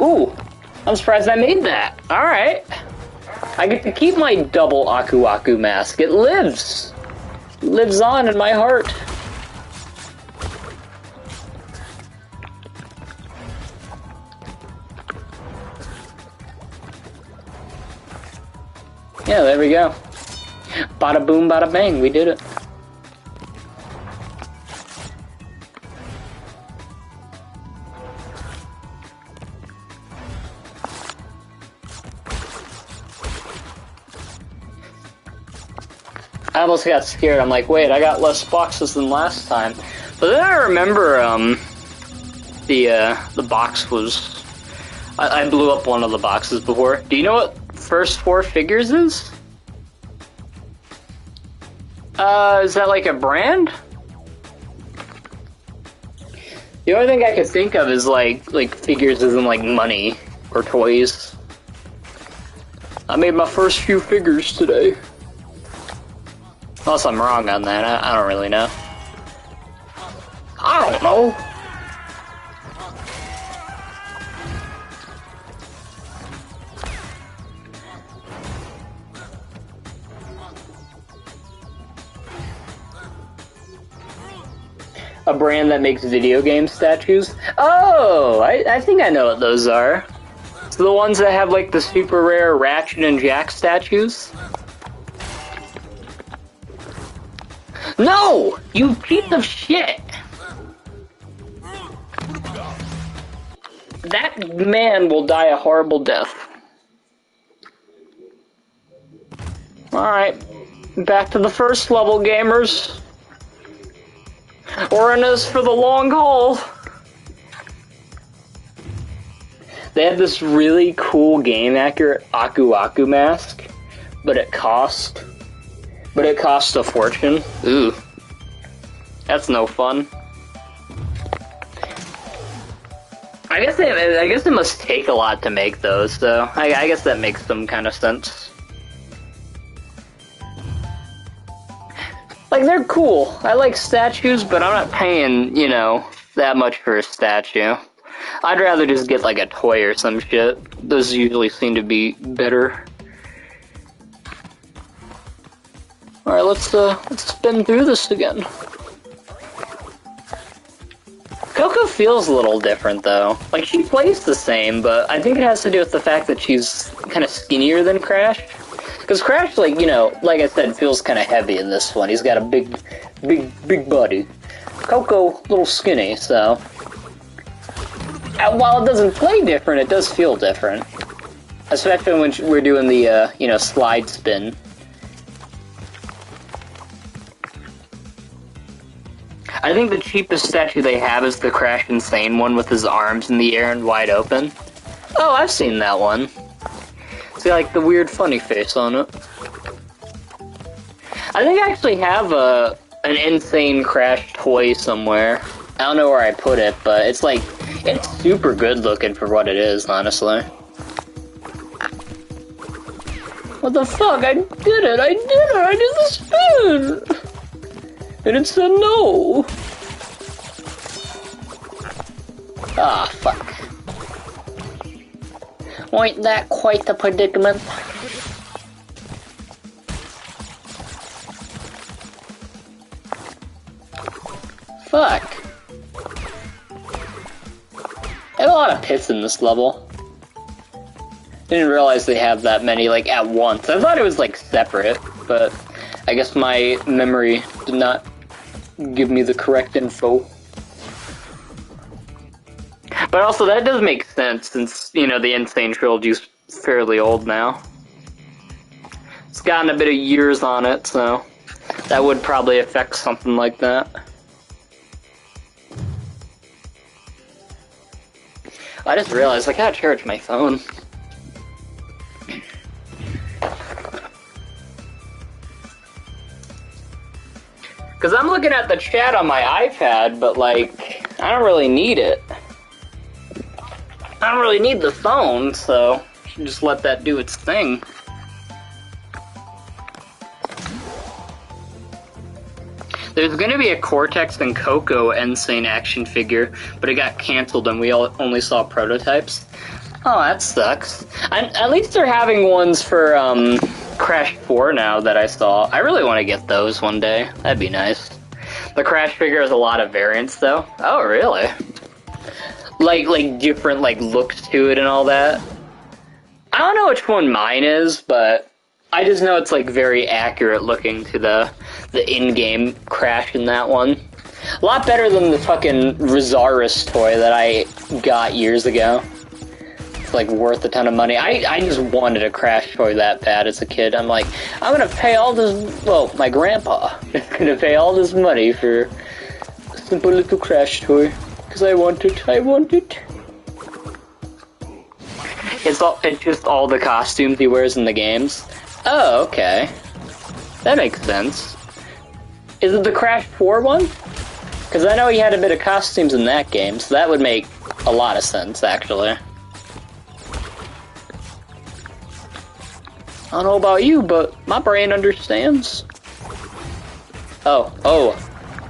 Ooh! I'm surprised I made that. Alright. I get to keep my double Aku Aku mask. It lives! Lives on in my heart. Yeah, there we go. Bada boom, bada bang, we did it. I almost got scared. I'm like, wait, I got less boxes than last time. But then I remember, the box was... I blew up one of the boxes before. Do you know what first 4 figures is? Is that like a brand? The only thing I could think of is like figures isn't like money or toys. I made my first few figures today. Unless I'm wrong on that, I don't really know. I don't know. A brand that makes video game statues? Oh, I think I know what those are. It's the ones that have like the super rare Ratchet and Jack statues. No! You piece of shit! That man will die a horrible death. Alright, back to the first level, gamers. We're in this for the long haul. They have this really cool game-accurate Aku Aku mask, but it cost a fortune. Ooh. That's no fun. I guess it must take a lot to make those, so I guess that makes some kind of sense. Like, they're cool. I like statues, but I'm not paying, you know, that much for a statue. I'd rather just get like a toy or some shit. Those usually seem to be better. Alright, let's spin through this again. Coco feels a little different, though. Like, she plays the same, but I think it has to do with the fact that she's kind of skinnier than Crash. Because Crash, like, you know, like I said, feels kind of heavy in this one. He's got a big body. Coco, a little skinny, so... while it doesn't play different, it does feel different. Especially when we're doing the, you know, slide spin. I think the cheapest statue they have is the Crash Insane one with his arms in the air and wide open. Oh, I've seen that one. See, like, the weird funny face on it. I think I actually have an Insane Crash toy somewhere. I don't know where I put it, but it's like, it's super good looking for what it is, honestly. What the fuck? I did it! I did the spin! And it said no! Ah, fuck. Ain't that quite the predicament? Fuck. I have a lot of pits in this level. Didn't realize they have that many, like, at once. I thought it was, like, separate, but I guess my memory did not give me the correct info. But also, that does make sense, since, you know, the Sane Trilogy is fairly old now. It's gotten a bit of years on it, so that would probably affect something like that. I just realized I gotta charge my phone. Because I'm looking at the chat on my iPad, but, like, I don't really need it. I don't really need the phone, so I should just let that do its thing. There's gonna be a Cortex and Coco Insane action figure, but it got canceled and we only saw prototypes. Oh, that sucks. At least they're having ones for, Crash 4 now that I saw. I really want to get those one day. That'd be nice. The Crash figure has a lot of variants, though. Oh, really? Like different, like, looks to it and all that. I don't know which one mine is, but I just know it's, like, very accurate looking to the in-game Crash in that one. A lot better than the fucking Rosaurus toy that I got years ago. Like, worth a ton of money. I just wanted a Crash toy that bad as a kid. I'm like, I'm gonna pay all this, well, my grandpa is gonna pay all this money for a simple little Crash toy. Because I want it. It's just all the costumes he wears in the games. Oh, okay. That makes sense. Is it the Crash 4 one? Because I know he had a bit of costumes in that game, so that would make a lot of sense, actually. I don't know about you, but my brain understands. Oh,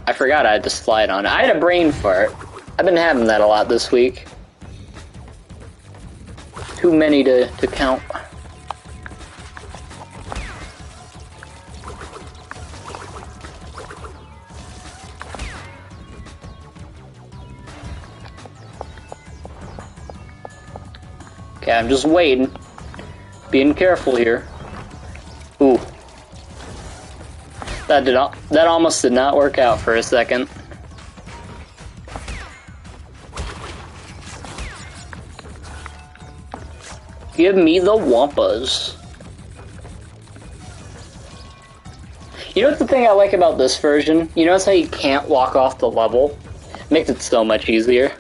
I forgot I had to slide on it. I had a brain fart. I've been having that a lot this week. Too many to count. Okay, I'm just waiting. Being careful here. Ooh. That almost did not work out for a second. Give me the Wampas. You know what's the thing I like about this version? You notice how you can't walk off the level? Makes it so much easier.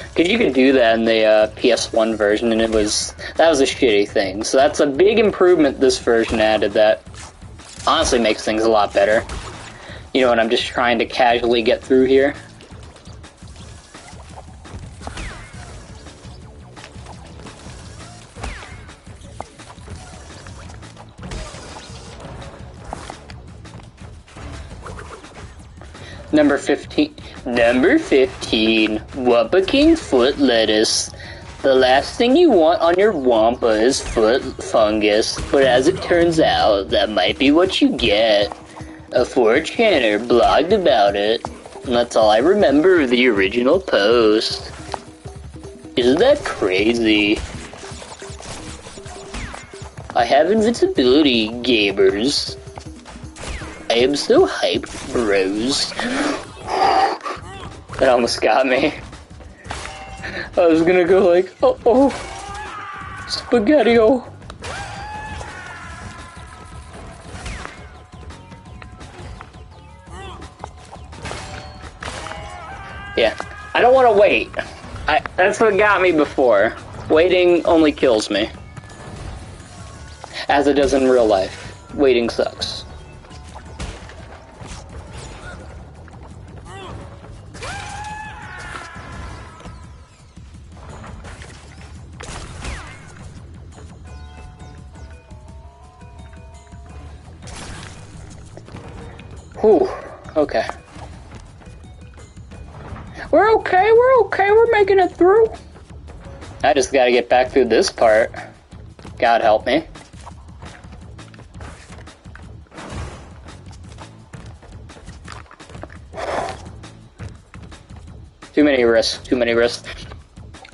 Because you could do that in the PS1 version, and that was a shitty thing. So that's a big improvement this version added that honestly makes things a lot better. You know what, I'm just trying to casually get through here. Number 15, Wampa King foot lettuce. The last thing you want on your Wampa is foot fungus, but as it turns out, that might be what you get. A 4chaner blogged about it. And that's all I remember of the original post. Isn't that crazy? I have invincibility, gamers. I am so hyped, bros. That almost got me. I was gonna go like, uh-oh. Spaghetti-o. Yeah, I don't want to wait. That's what got me before. Waiting only kills me. As it does in real life. Waiting sucks. Whew, okay. We're okay, we're making it through. I just gotta get back through this part. God help me. Too many risks, too many risks.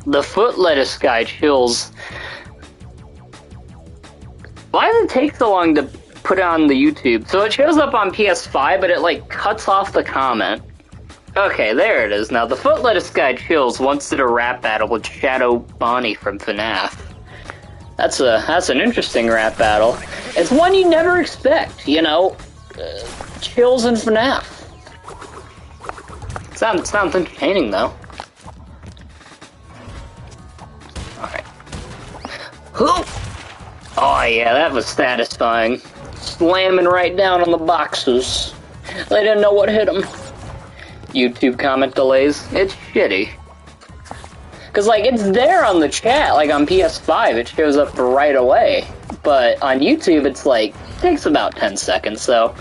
The foot lettuce guy chills. Why does it take so long to put it on the YouTube? So it shows up on PS5, but it like cuts off the comment. Okay, there it is. Now, the foot lettuce guy chills once did a rap battle with Shadow Bonnie from FNAF. That's an interesting rap battle. It's one you never expect, you know. Chills in FNAF. Sounds entertaining though. Alright. Oh yeah, that was satisfying. Slamming right down on the boxes. They didn't know what hit them. YouTube comment delays. It's shitty. Cause like it's there on the chat, like on PS5 it shows up right away. But on YouTube it's like takes about 10 seconds, so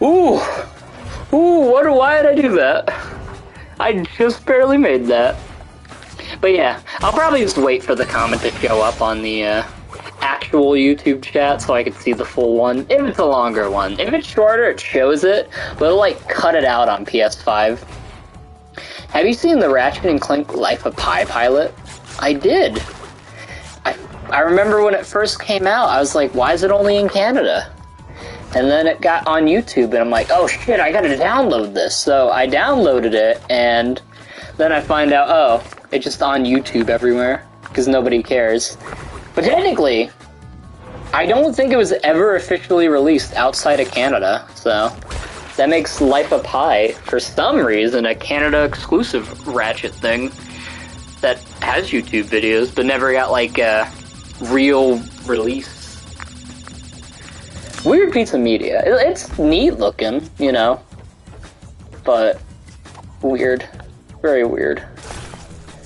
Ooh, why did I do that? I just barely made that. But yeah, I'll probably just wait for the comment to show up on the actual YouTube chat so I can see the full one, if it's a longer one. If it's shorter, it shows it, but it'll like cut it out on PS5. Have you seen the Ratchet and Clank Life of Pi pilot? I did. I remember when it first came out, I was like, why is it only in Canada? And then it got on YouTube, and I'm like, oh shit, I gotta download this. So I downloaded it, and then I find out, oh, it's just on YouTube everywhere, because nobody cares. But technically, I don't think it was ever officially released outside of Canada, so that makes Life of Pi, for some reason, a Canada-exclusive Ratchet thing that has YouTube videos, but never got, like, a real release. Weird piece of media. It's neat looking, you know, but weird. Very weird.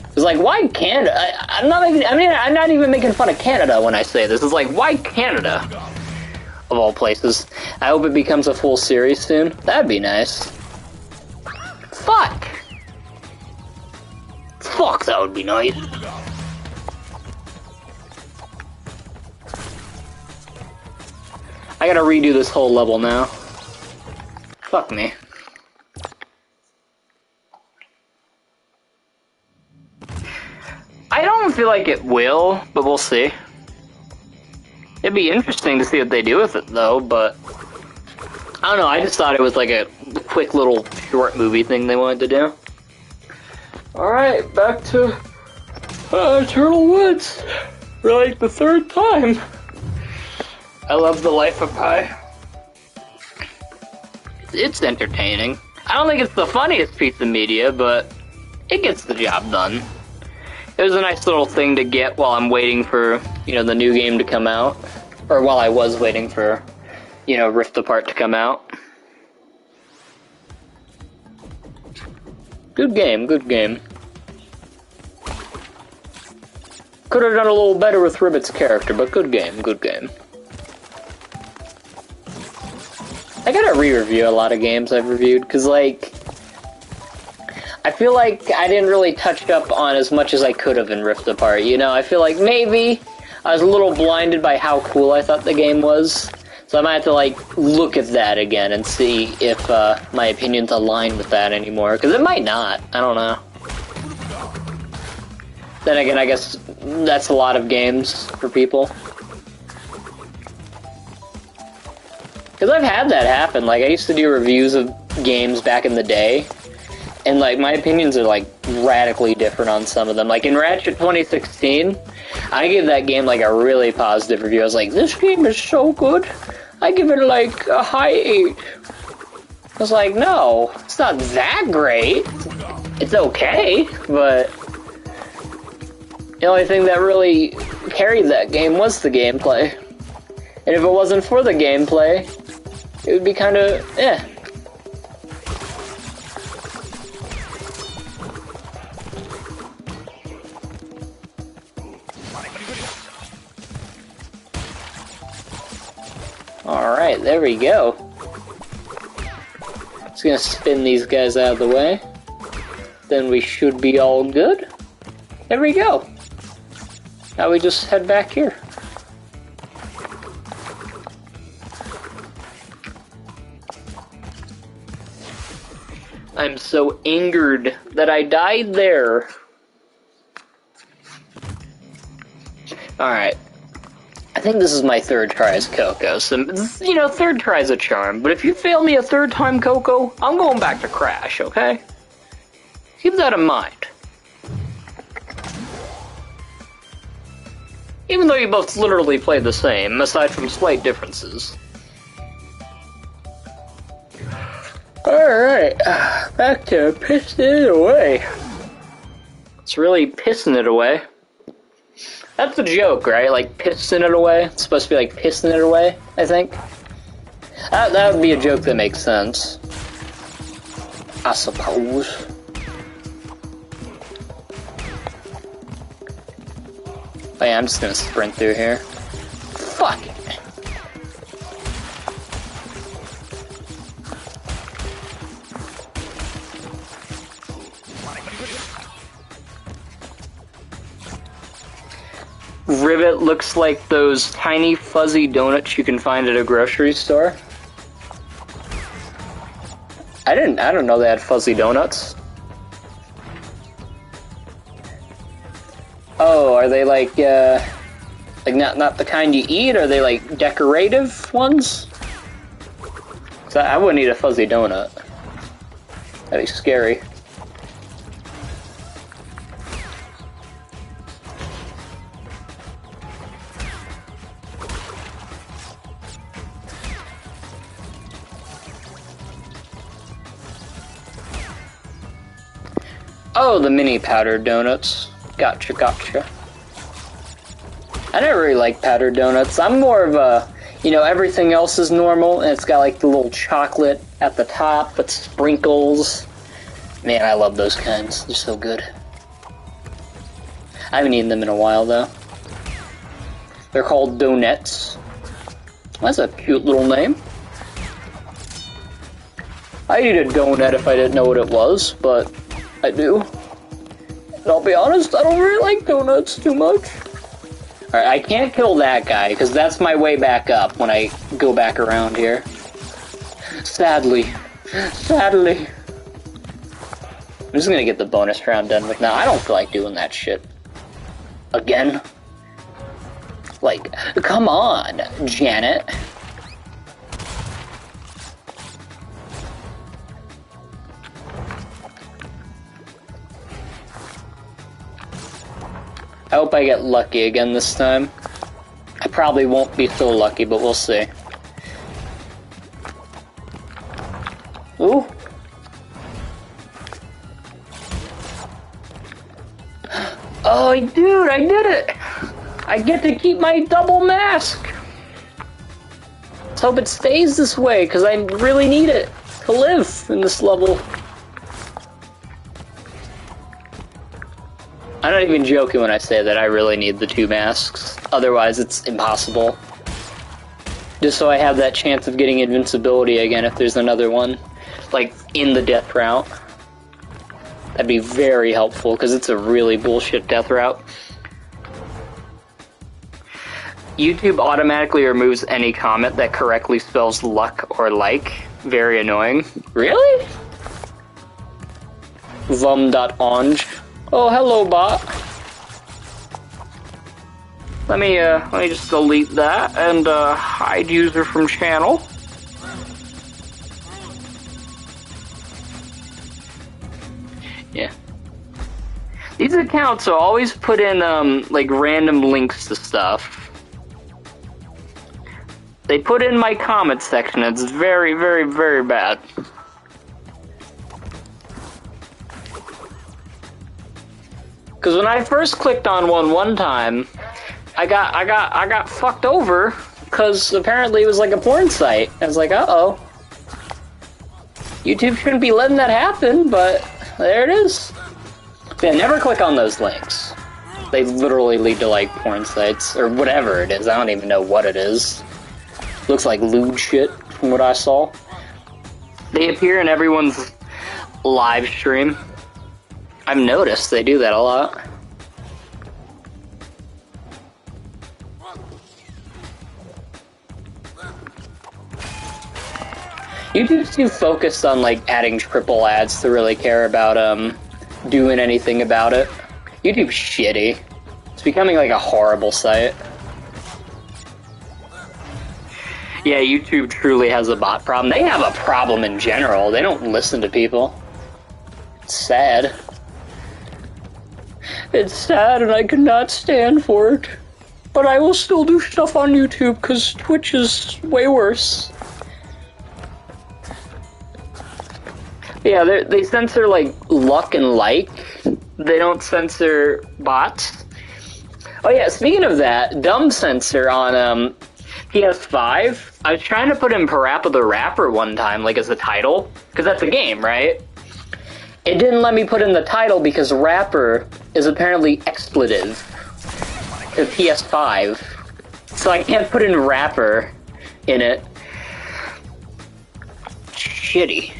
It's like, why Canada? I'm not even making fun of Canada when I say this. It's like, why Canada? Of all places. I hope it becomes a full series soon. That'd be nice. Fuck! Fuck, that would be nice. I gotta redo this whole level now. Fuck me. I don't feel like it will, but we'll see. It'd be interesting to see what they do with it, though, but I don't know, I just thought it was like a quick little short movie thing they wanted to do. Alright, back to Eternal Woods for like the third time. I love the Life of Pi. It's entertaining. I don't think it's the funniest piece of media, but it gets the job done. It was a nice little thing to get while I'm waiting for, you know, the new game to come out. Or while I was waiting for, you know, Rift Apart to come out. Good game, good game. Could have done a little better with Ribbit's character, but good game, good game. I gotta re-review a lot of games I've reviewed, because, like, I feel like I didn't really touch up on as much as I could have in Rift Apart, you know? I feel like maybe I was a little blinded by how cool I thought the game was, So I might have to, like, look at that again and see if my opinions align with that anymore. Because it might not. I don't know. Then again, I guess that's a lot of games for people. Because I've had that happen. Like, I used to do reviews of games back in the day. And, like, my opinions are, like, radically different on some of them. Like, in Ratchet 2016, I gave that game, like, a really positive review. I was like, this game is so good. I give it, like, a high 8. I was like, no, it's not that great. It's okay, but the only thing that really carried that game was the gameplay. And if it wasn't for the gameplay, it would be kind of, eh. Alright, there we go. Just gonna spin these guys out of the way. Then we should be all good. There we go. Now we just head back here. I'm so angered that I died there. Alright. I think this is my third try as Coco, so, you know, third try's a charm, but if you fail me a third time, Coco, I'm going back to Crash, okay? Keep that in mind. Even though you both literally play the same, aside from slight differences. Alright, back to pissing it away. It's really pissing it away. That's the joke, right? Like, pissing it away? It's supposed to be like pissing it away, I think. That would be a joke that makes sense. I suppose. Oh yeah, I'm just gonna sprint through here. Fuck it. Rivet looks like those tiny fuzzy donuts you can find at a grocery store. I don't know they had fuzzy donuts. Oh, are they like not the kind you eat? Are they like decorative ones? 'Cause I wouldn't eat a fuzzy donut. That'd be scary. Oh, the mini powdered donuts. Gotcha, gotcha. I never really like powdered donuts. I'm more of a, you know, everything else is normal, and it's got like the little chocolate at the top with sprinkles. Man, I love those kinds. They're so good. I haven't eaten them in a while, though. They're called donuts. That's a cute little name. I'd eat a donut if I didn't know what it was, but I do. And I'll be honest, I don't really like donuts too much. Alright, I can't kill that guy, because that's my way back up when I go back around here. Sadly. Sadly. I'm just gonna get the bonus round done with now. I don't feel like doing that shit. Again. Like, come on, Janet. I hope I get lucky again this time. I probably won't be so lucky, but we'll see. Ooh. Oh, dude, I did it! I get to keep my double mask! Let's hope it stays this way, because I really need it to live in this level. I'm not even joking when I say that I really need the 2 masks. Otherwise, it's impossible. Just so I have that chance of getting invincibility again if there's another one. Like, in the death route. That'd be very helpful, because it's a really bullshit death route. YouTube automatically removes any comment that correctly spells luck or like. Very annoying. Really? Vum.onge. Oh, hello, bot. Let me just delete that and hide user from channel. Yeah. These accounts will always put in like random links to stuff. They put in my comment section. It's very, very, very bad. Because when I first clicked on one time, I got fucked over because apparently it was like a porn site. I was like, uh-oh. YouTube shouldn't be letting that happen, but there it is. Yeah, never click on those links. They literally lead to like porn sites or whatever it is. I don't even know what it is. Looks like lewd shit from what I saw. They appear in everyone's live stream. I've noticed they do that a lot. YouTube's too focused on like adding triple ads to really care about doing anything about it. YouTube's shitty. It's becoming like a horrible site. Yeah, YouTube truly has a bot problem. They have a problem in general. They don't listen to people. It's sad. It's sad and I cannot stand for it. But I will still do stuff on YouTube because Twitch is way worse. Yeah, they censor like luck and like. They don't censor bots. Oh yeah, speaking of that, dumb censor on PS5. I was trying to put in Parappa the Rapper one time, like as a title, because that's a game, right? It didn't let me put in the title because rapper is apparently expletive to PS5. So I can't put in rapper in it. Shitty.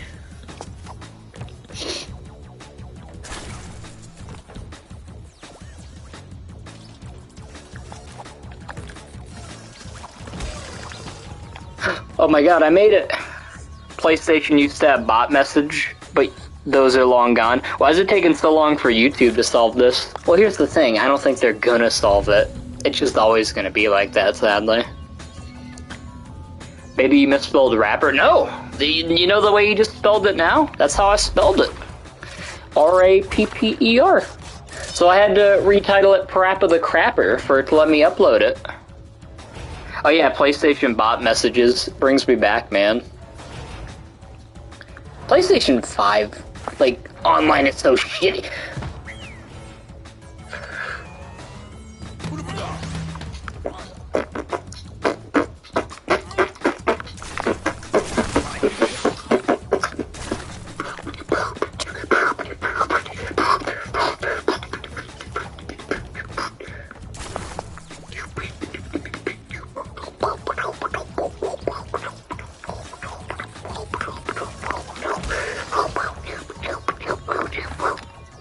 Oh my god, I made it. PlayStation used to have bot message, but those are long gone. Why is it taking so long for YouTube to solve this? Well, here's the thing. I don't think they're gonna solve it. It's just always gonna be like that, sadly. Maybe you misspelled rapper? No! You know the way you just spelled it now? That's how I spelled it. R-A-P-P-E-R. So I had to retitle it Parappa the Crapper for it to let me upload it. Oh yeah, PlayStation bot messages brings me back, man. PlayStation 5, like, online is so shitty.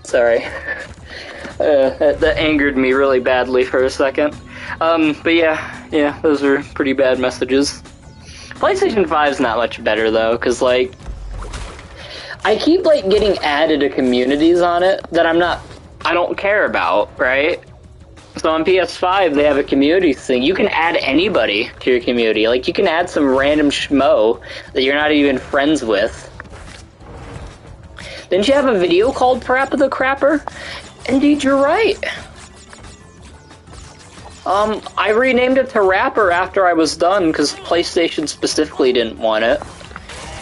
Sorry. That angered me really badly for a second. But yeah, those are pretty bad messages. PlayStation 5's not much better though, cause like, I keep like getting added to communities on it that I don't care about, right? So on PS5 they have a community thing. You can add anybody to your community. Like you can add some random schmo that you're not even friends with. Didn't you have a video called Parappa the Crapper? Indeed, you're right. I renamed it to Rapper after I was done, because PlayStation specifically didn't want it.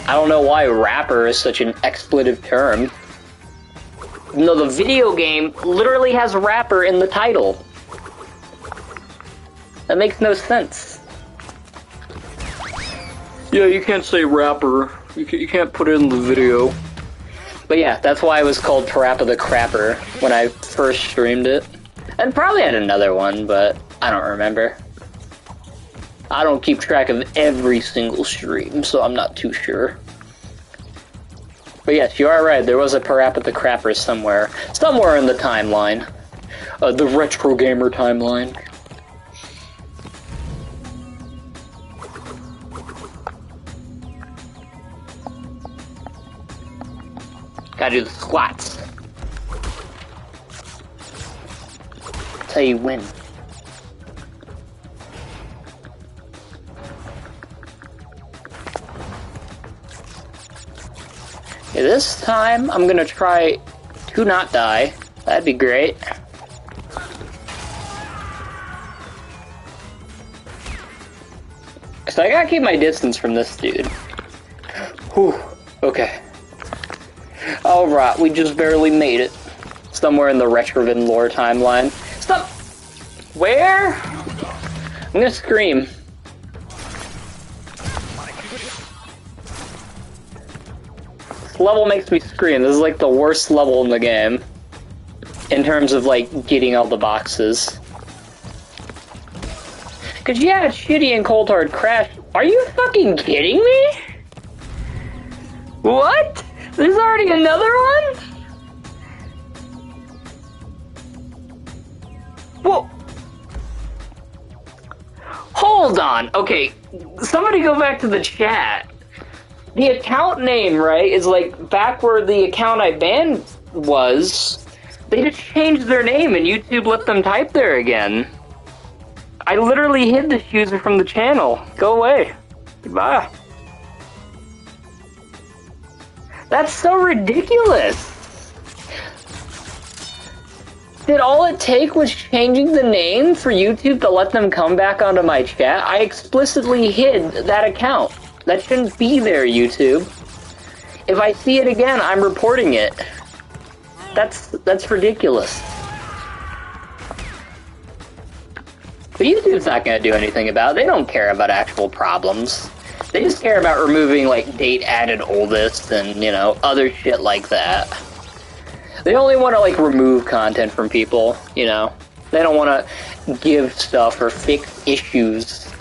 I don't know why rapper is such an expletive term. No, the video game literally has rapper in the title. That makes no sense. Yeah, you can't say rapper. You can't put it in the video. But yeah, that's why it was called Parappa the Crapper when I first streamed it. And probably had another one, but I don't remember. I don't keep track of every single stream, so I'm not too sure. But yes, you are right, there was a Parappa the Crapper somewhere. Somewhere in the timeline. The Retro Gamer timeline. Gotta do the squats. That's how you win. Okay, this time, I'm gonna try to not die. That'd be great. So I gotta keep my distance from this dude. Whew, okay. Alright, we just barely made it. Somewhere in the Retrovan lore timeline. Stop! Where? I'm gonna scream. This level makes me scream. This is like the worst level in the game. In terms of like getting all the boxes. Cause yeah, it's shitty and Cold Hard Crash. Are you fucking kidding me? What? There's already another one? Whoa. Hold on. Okay, somebody go back to the chat. The account name, right, is like back where the account I banned was. They just changed their name and YouTube let them type there again. I literally hid this user from the channel. Go away. Goodbye. That's so ridiculous. Did all it take was changing the name for YouTube to let them come back onto my chat? I explicitly hid that account. That shouldn't be there, YouTube. If I see it again, I'm reporting it. That's ridiculous. But YouTube's not gonna do anything about it. They don't care about actual problems. They just care about removing, like, date added oldest and, you know, other shit like that. They only want to, like, remove content from people, you know? They don't want to give stuff or fix issues.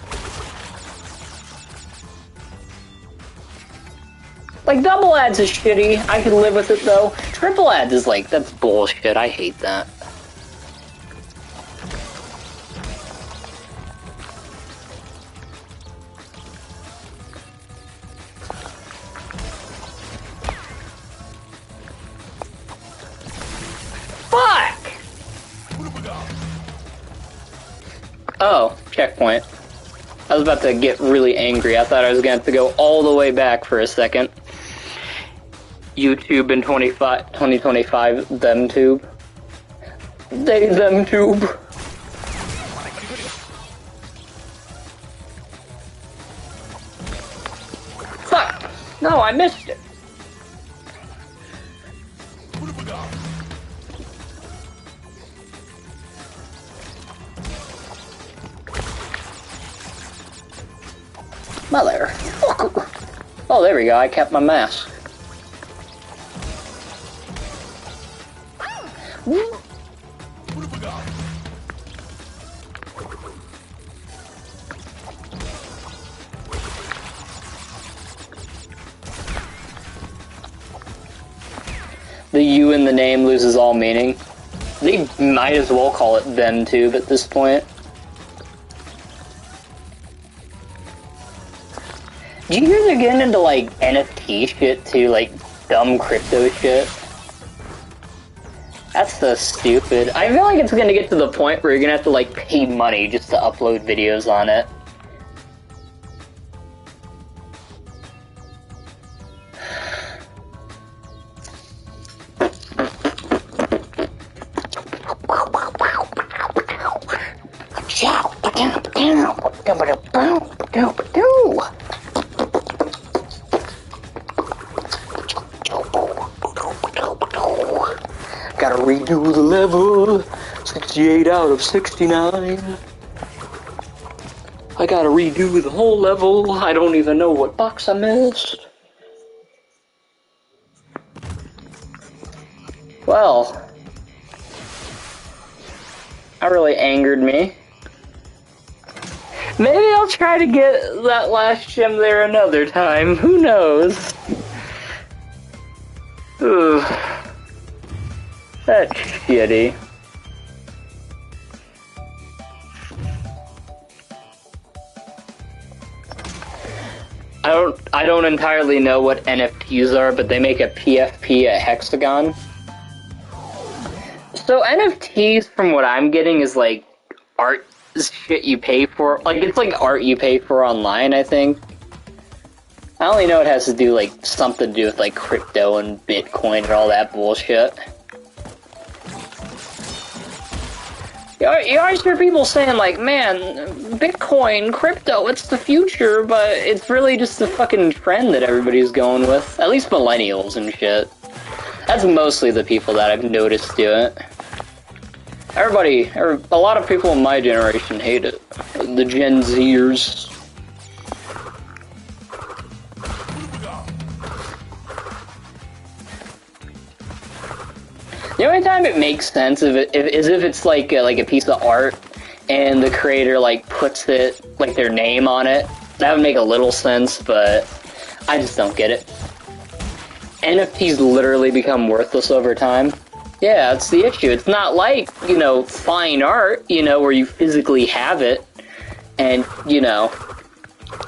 Like, double ads is shitty. I can live with it, though. Triple ads is, like, that's bullshit. I hate that. Fuck! Oh, checkpoint. I was about to get really angry. I thought I was going to have to go all the way back for a second. YouTube in 2025, them tube. They, them tube. Fuck! No, I missed it. Mother. Oh, there we go. I kept my mask. The U in the name loses all meaning. They might as well call it them tube at this point. Do you hear they're getting into, like, NFT shit, too? Like, dumb crypto shit? That's so stupid. I feel like it's gonna get to the point where you're gonna have to, like, pay money just to upload videos on it. Gotta redo the level, 68 out of 69. I gotta redo the whole level, I don't even know what box I missed. Well, that really angered me. Maybe I'll try to get that last gem there another time, who knows? Ugh. That's shitty. I I don't entirely know what NFTs are, but they make a PFP a hexagon. So NFTs, from what I'm getting, is like art shit you pay for. Like, it's like art you pay for online, I think. I only know it has to do, like, something to do with, like, crypto and Bitcoin and all that bullshit. You always hear people saying, like, man, Bitcoin, crypto, it's the future, but it's really just the fucking trend that everybody's going with. At least millennials and shit. That's mostly the people that I've noticed do it. A lot of people in my generation hate it. The Gen Zers. The only time it makes sense is if it's like a piece of art and the creator like puts it like their name on it. That would make a little sense, but I just don't get it. NFTs literally become worthless over time. Yeah, that's the issue. It's not like, you know, fine art, you know, where you physically have it and, you know,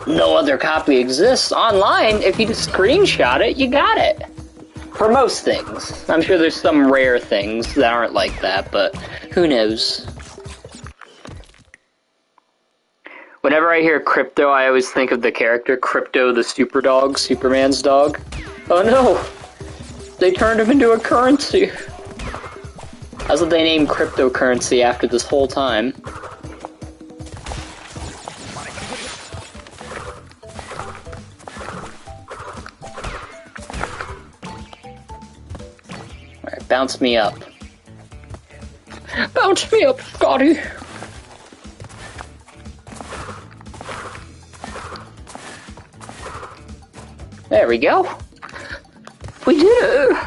no other copy exists. Online, if you just screenshot it, you got it. For most things. I'm sure there's some rare things that aren't like that, but who knows? Whenever I hear crypto, I always think of the character Crypto the Super Dog, Superman's dog. Oh no! They turned him into a currency. That's what they named cryptocurrency after this whole time. Alright, bounce me up. Bounce me up, Scotty! There we go. We did it!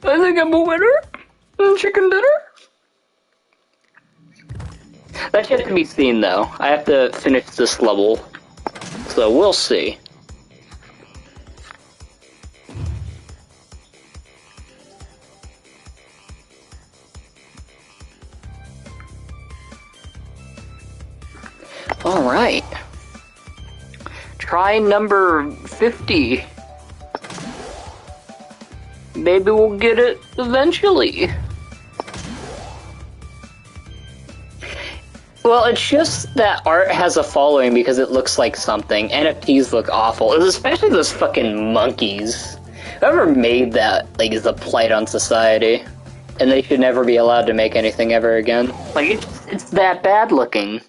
I think I'm a winner. Chicken dinner? That's yet to be seen, though. I have to finish this level. So we'll see. Alright. Try number 50. Maybe we'll get it eventually. Well, it's just that art has a following because it looks like something. NFTs look awful, especially those fucking monkeys. Whoever made that, like, is a blight on society. And they should never be allowed to make anything ever again. Like, it's that bad looking.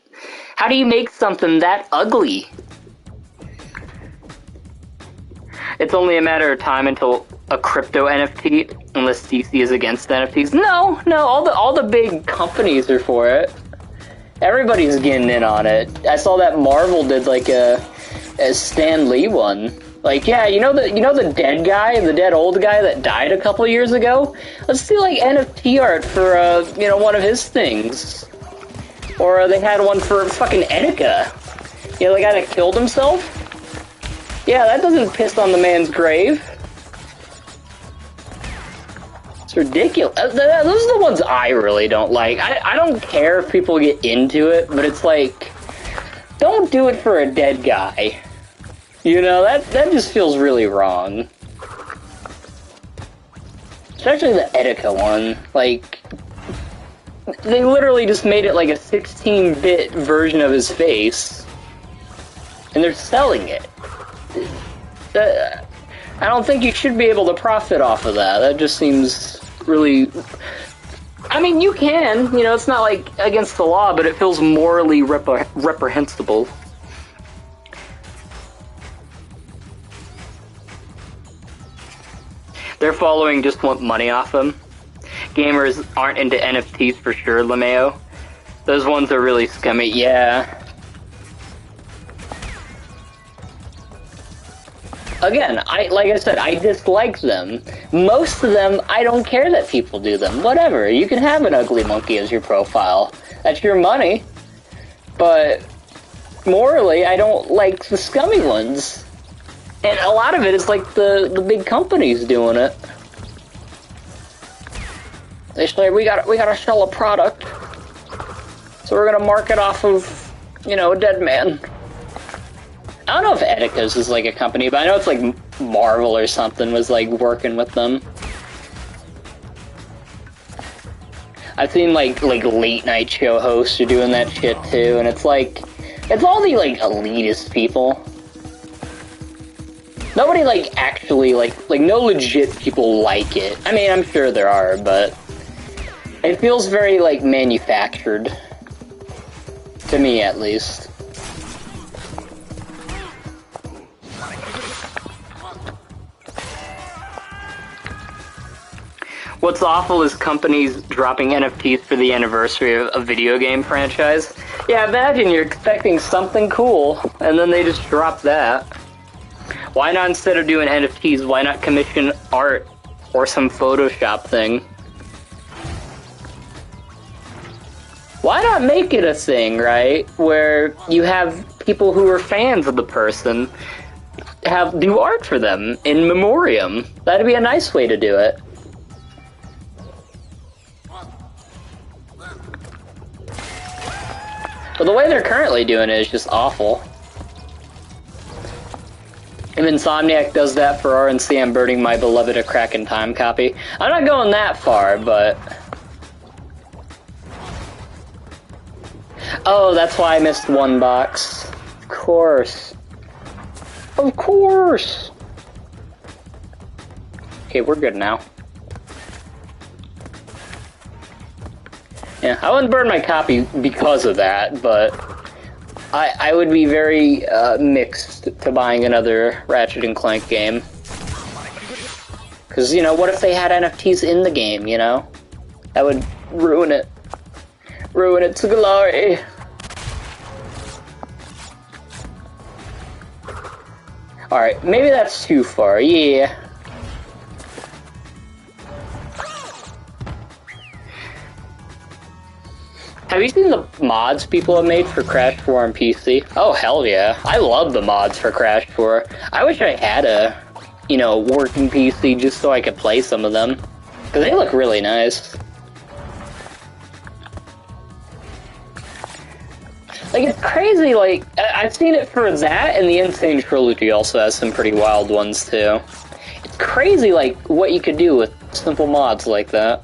How do you make something that ugly? It's only a matter of time until a crypto NFT, unless CC is against NFTs. No, all the big companies are for it. Everybody's getting in on it. I saw that Marvel did like a Stan Lee one. Like, yeah, you know the dead guy, the dead old guy that died a couple years ago? Let's do like NFT art for you know, one of his things. Or they had one for fucking Etika. You know, the guy that killed himself? Yeah, that doesn't piss on the man's grave. It's ridiculous. Those are the ones I really don't like. I don't care if people get into it, but it's like, don't do it for a dead guy. You know, that just feels really wrong. Especially the Etika one. Like, they literally just made it like a 16-bit version of his face. And they're selling it. I don't think you should be able to profit off of that. That just seems really... I mean, you can. You know, it's not like against the law, but it feels morally reprehensible. Their following just want money off them. Gamers aren't into NFTs for sure, LeMayo. Those ones are really scummy, yeah. Again, like I said, I dislike them. Most of them, I don't care that people do them. Whatever, you can have an ugly monkey as your profile. That's your money. But morally, I don't like the scummy ones. And a lot of it is like the big companies doing it. They say, we gotta sell a product. So we're gonna market off of, you know, a dead man. I don't know if Eticos is like a company, but I know it's like Marvel or something was like working with them. I've seen like late night show hosts are doing that shit too, and it's like, it's all the like elitist people. Nobody like actually like no legit people like it. I mean, I'm sure there are, but it feels very like manufactured. To me, at least. What's awful is companies dropping NFTs for the anniversary of a video game franchise. Yeah, imagine you're expecting something cool, and then they just drop that. Why not, instead of doing NFTs, why not commission art or some Photoshop thing? Why not make it a thing, right? Where you have people who are fans of the person do art for them in memoriam. That'd be a nice way to do it. But the way they're currently doing it is just awful. If Insomniac does that for RNC, I'm burning my beloved A Crack in Time copy. I'm not going that far, but... Oh, that's why I missed one box. Of course. Of course! Okay, we're good now. Yeah, I wouldn't burn my copy because of that, but I would be very mixed to buying another Ratchet & Clank game. Because, you know, what if they had NFTs in the game, you know? That would ruin it. Ruin it to glory. Alright, maybe that's too far, yeah. Have you seen the mods people have made for Crash 4 on PC? Oh, hell yeah. I love the mods for Crash 4. I wish I had a, you know, working PC just so I could play some of them. Because they look really nice. Like, it's crazy, like, I've seen it for that, and the Sane Trilogy also has some pretty wild ones, too. It's crazy, like, what you could do with simple mods like that.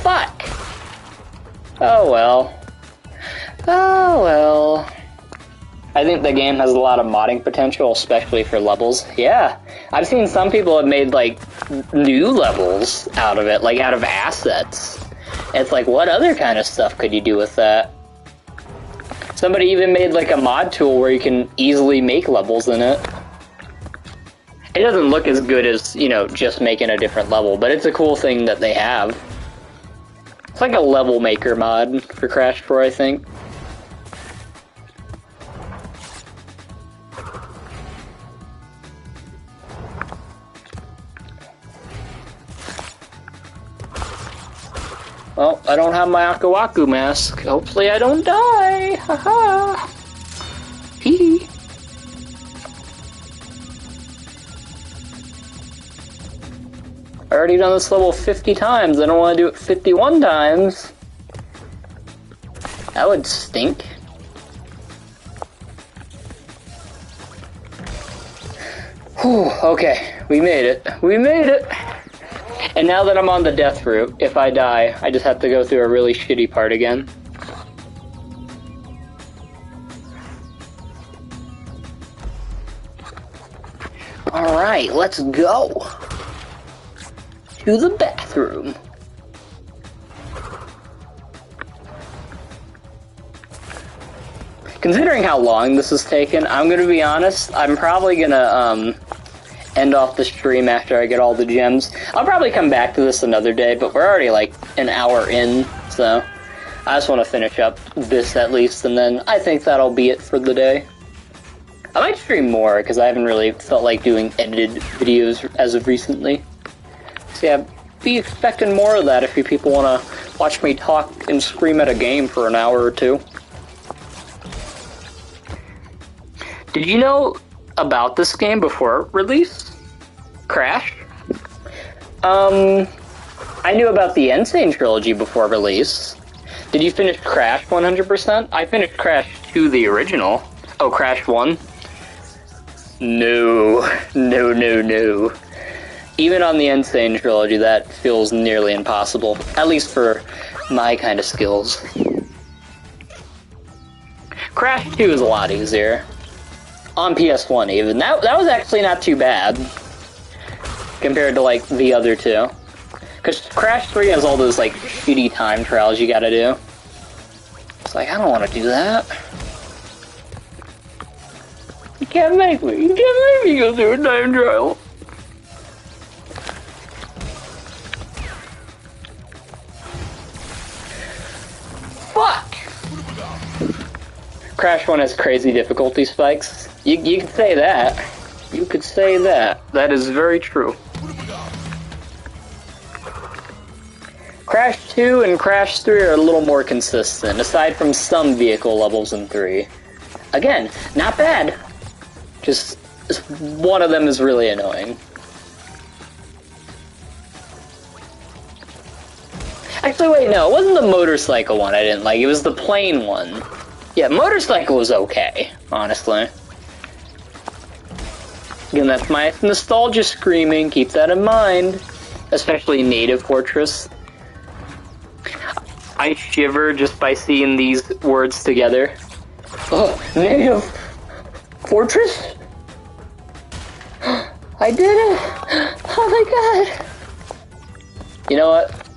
Fuck! Oh well. Oh well. I think the game has a lot of modding potential, especially for levels. Yeah. I've seen some people have made, like, new levels out of it, like, out of assets. It's like, what other kind of stuff could you do with that? Somebody even made, like, a mod tool where you can easily make levels in it. It doesn't look as good as, you know, just making a different level, but it's a cool thing that they have. It's like a level maker mod for Crash 4, I think. Well, I don't have my Aku Aku mask. Hopefully I don't die. Haha. Hee hee. I already done this level 50 times. I don't want to do it 51 times. That would stink. Whew, okay. We made it. We made it! And now that I'm on the death route, if I die, I just have to go through a really shitty part again. Alright, let's go! To the bathroom. Considering how long this has taken, I'm gonna be honest, I'm probably gonna, end off the stream after I get all the gems. I'll probably come back to this another day, but we're already like an hour in, so I just want to finish up this at least, and then I think that'll be it for the day. I might stream more, because I haven't really felt like doing edited videos as of recently. So yeah, be expecting more of that if you people want to watch me talk and scream at a game for an hour or two. Did you know about this game before release? Crash? I knew about the Sane Trilogy before release. Did you finish Crash 100%? I finished Crash 2, the original. Oh, Crash 1? No. No, no, no. Even on the Sane Trilogy, that feels nearly impossible. At least for my kind of skills. Crash 2 is a lot easier. On PS1 even. That was actually not too bad. Compared to, like, the other two. Because Crash 3 has all those, like, shitty time trials you gotta do. It's like, I don't want to do that. You can't make me. You can't make me go through a time trial. Fuck! Crash 1 has crazy difficulty spikes. You could say that. You could say that. That is very true. Crash 2 and Crash 3 are a little more consistent, aside from some vehicle levels in 3. Again, not bad. Just one of them is really annoying. Actually, wait, no, it wasn't the motorcycle one I didn't like, it was the plane one. Yeah, motorcycle was okay, honestly. Again, that's my nostalgia screaming, keep that in mind. Especially Native Fortress. I shiver just by seeing these words together. Oh, Native Fortress? I did it! Oh my god! You know what?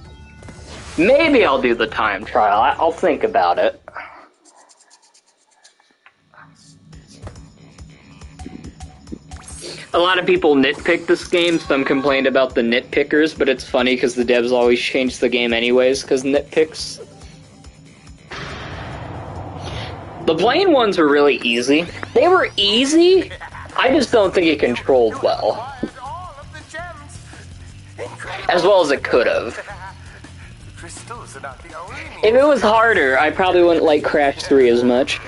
Maybe I'll do the time trial. I'll think about it. A lot of people nitpick this game. Some complained about the nitpickers, but it's funny because the devs always change the game anyways because nitpicks. The plane ones were really easy. They were easy, I just don't think it controlled well. As well as it could have. If it was harder, I probably wouldn't like Crash 3 as much.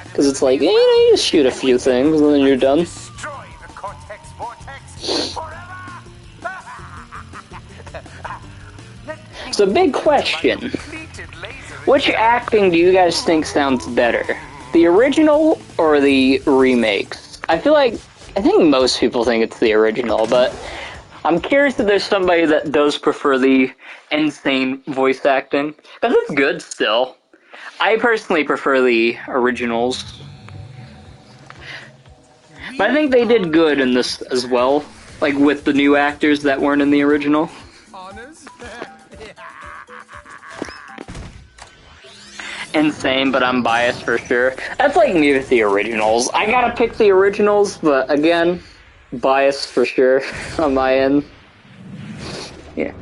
Because it's like, you just shoot a few things and then you're done. So, big question. Which acting do you guys think sounds better? The original or the remakes? I think most people think it's the original, but I'm curious if there's somebody that does prefer the insane voice acting. Because it's good still. I personally prefer the originals. But I think they did good in this as well. Like with the new actors that weren't in the original. Insane, but I'm biased for sure. That's like me with the originals. I gotta pick the originals, but again, biased for sure on my end. Yeah.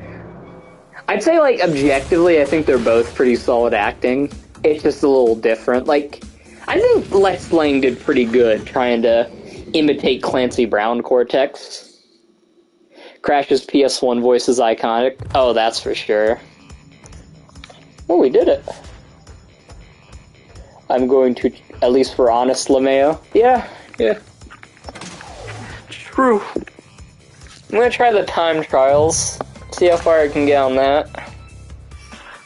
I'd say, like, objectively, I think they're both pretty solid acting. It's just a little different. Like, I think Les Lang did pretty good trying to imitate Clancy Brown Cortex. Crash's PS1 voice is iconic. Oh, that's for sure. Oh, we did it. I'm going to, at least for honest, LeMayo. Yeah. True. I'm gonna try the time trials. See how far I can get on that.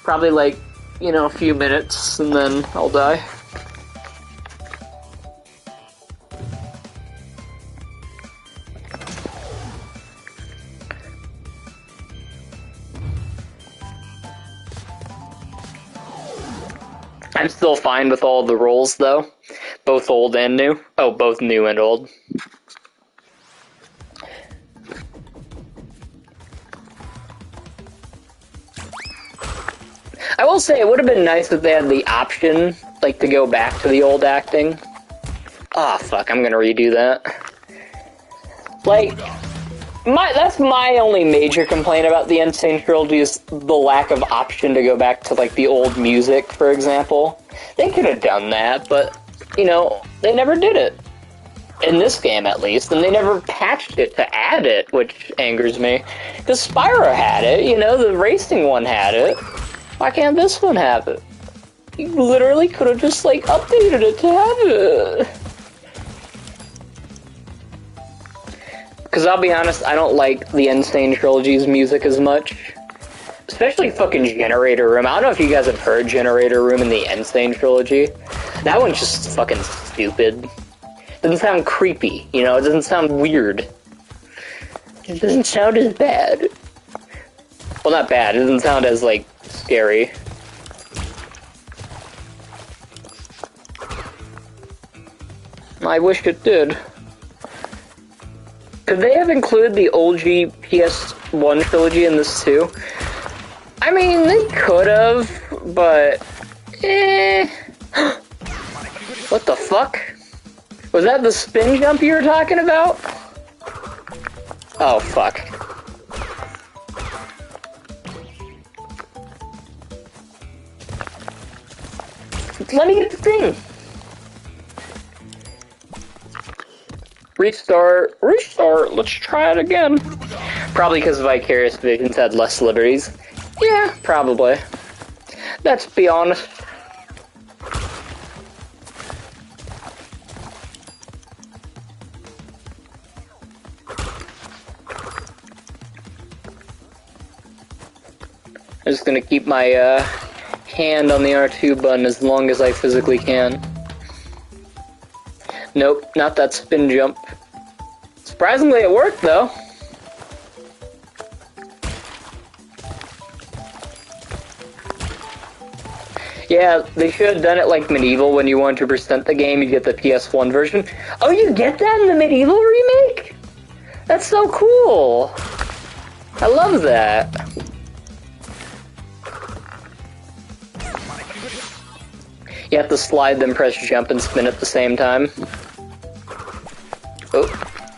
Probably like, a few minutes, and then I'll die. I'm still fine with all the roles, though. Both old and new. Oh, both new and old. I will say, it would have been nice if they had the option, like, to go back to the old acting. Ah, fuck, I'm gonna redo that. Like, that's my only major complaint about the Sane Trilogy is the lack of option to go back to, like, the old music, for example. They could have done that, but, they never did it. In this game, at least, and they never patched it to add it, which angers me. Because Spyro had it, the racing one had it. Why can't this one have it? You literally could have just, like, updated it to have it. Because I'll be honest, I don't like the Sane Trilogy's music as much. Especially fucking Generator Room. I don't know if you guys have heard Generator Room in the Sane Trilogy. That one's just fucking stupid. Doesn't sound creepy, you know? It doesn't sound weird. It doesn't sound as bad. Well, not bad. It doesn't sound as, like, scary. I wish it did. Could they have included the OG PS1 trilogy in this too? I mean, they could have, but... What the fuck? Was that the spin jump you were talking about? Oh, fuck. Let me get the thing! Restart, let's try it again. Probably because Vicarious Visions had less liberties. Yeah, probably. Let's be honest. I'm just gonna keep my hand on the R2 button as long as I physically can. Nope, not that spin jump. Surprisingly, it worked, though. Yeah, they should have done it like Medieval when you 100% the game, you get the PS1 version. Oh, you get that in the Medieval remake? That's so cool! I love that. You have to slide, then press jump and spin at the same time. Oh,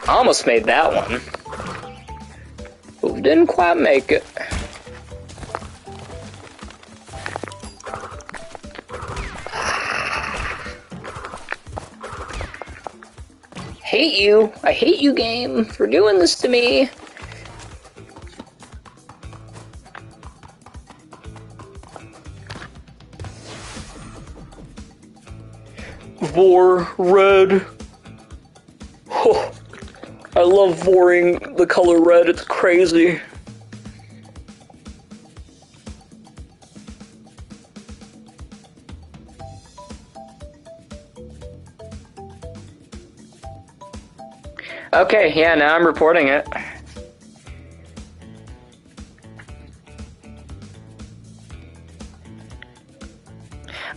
I almost made that one. Oh, didn't quite make it. Hate you. I hate you, game, for doing this to me. Vor red. Oh, I love voring the color red, it's crazy. Okay, yeah, now I'm reporting it.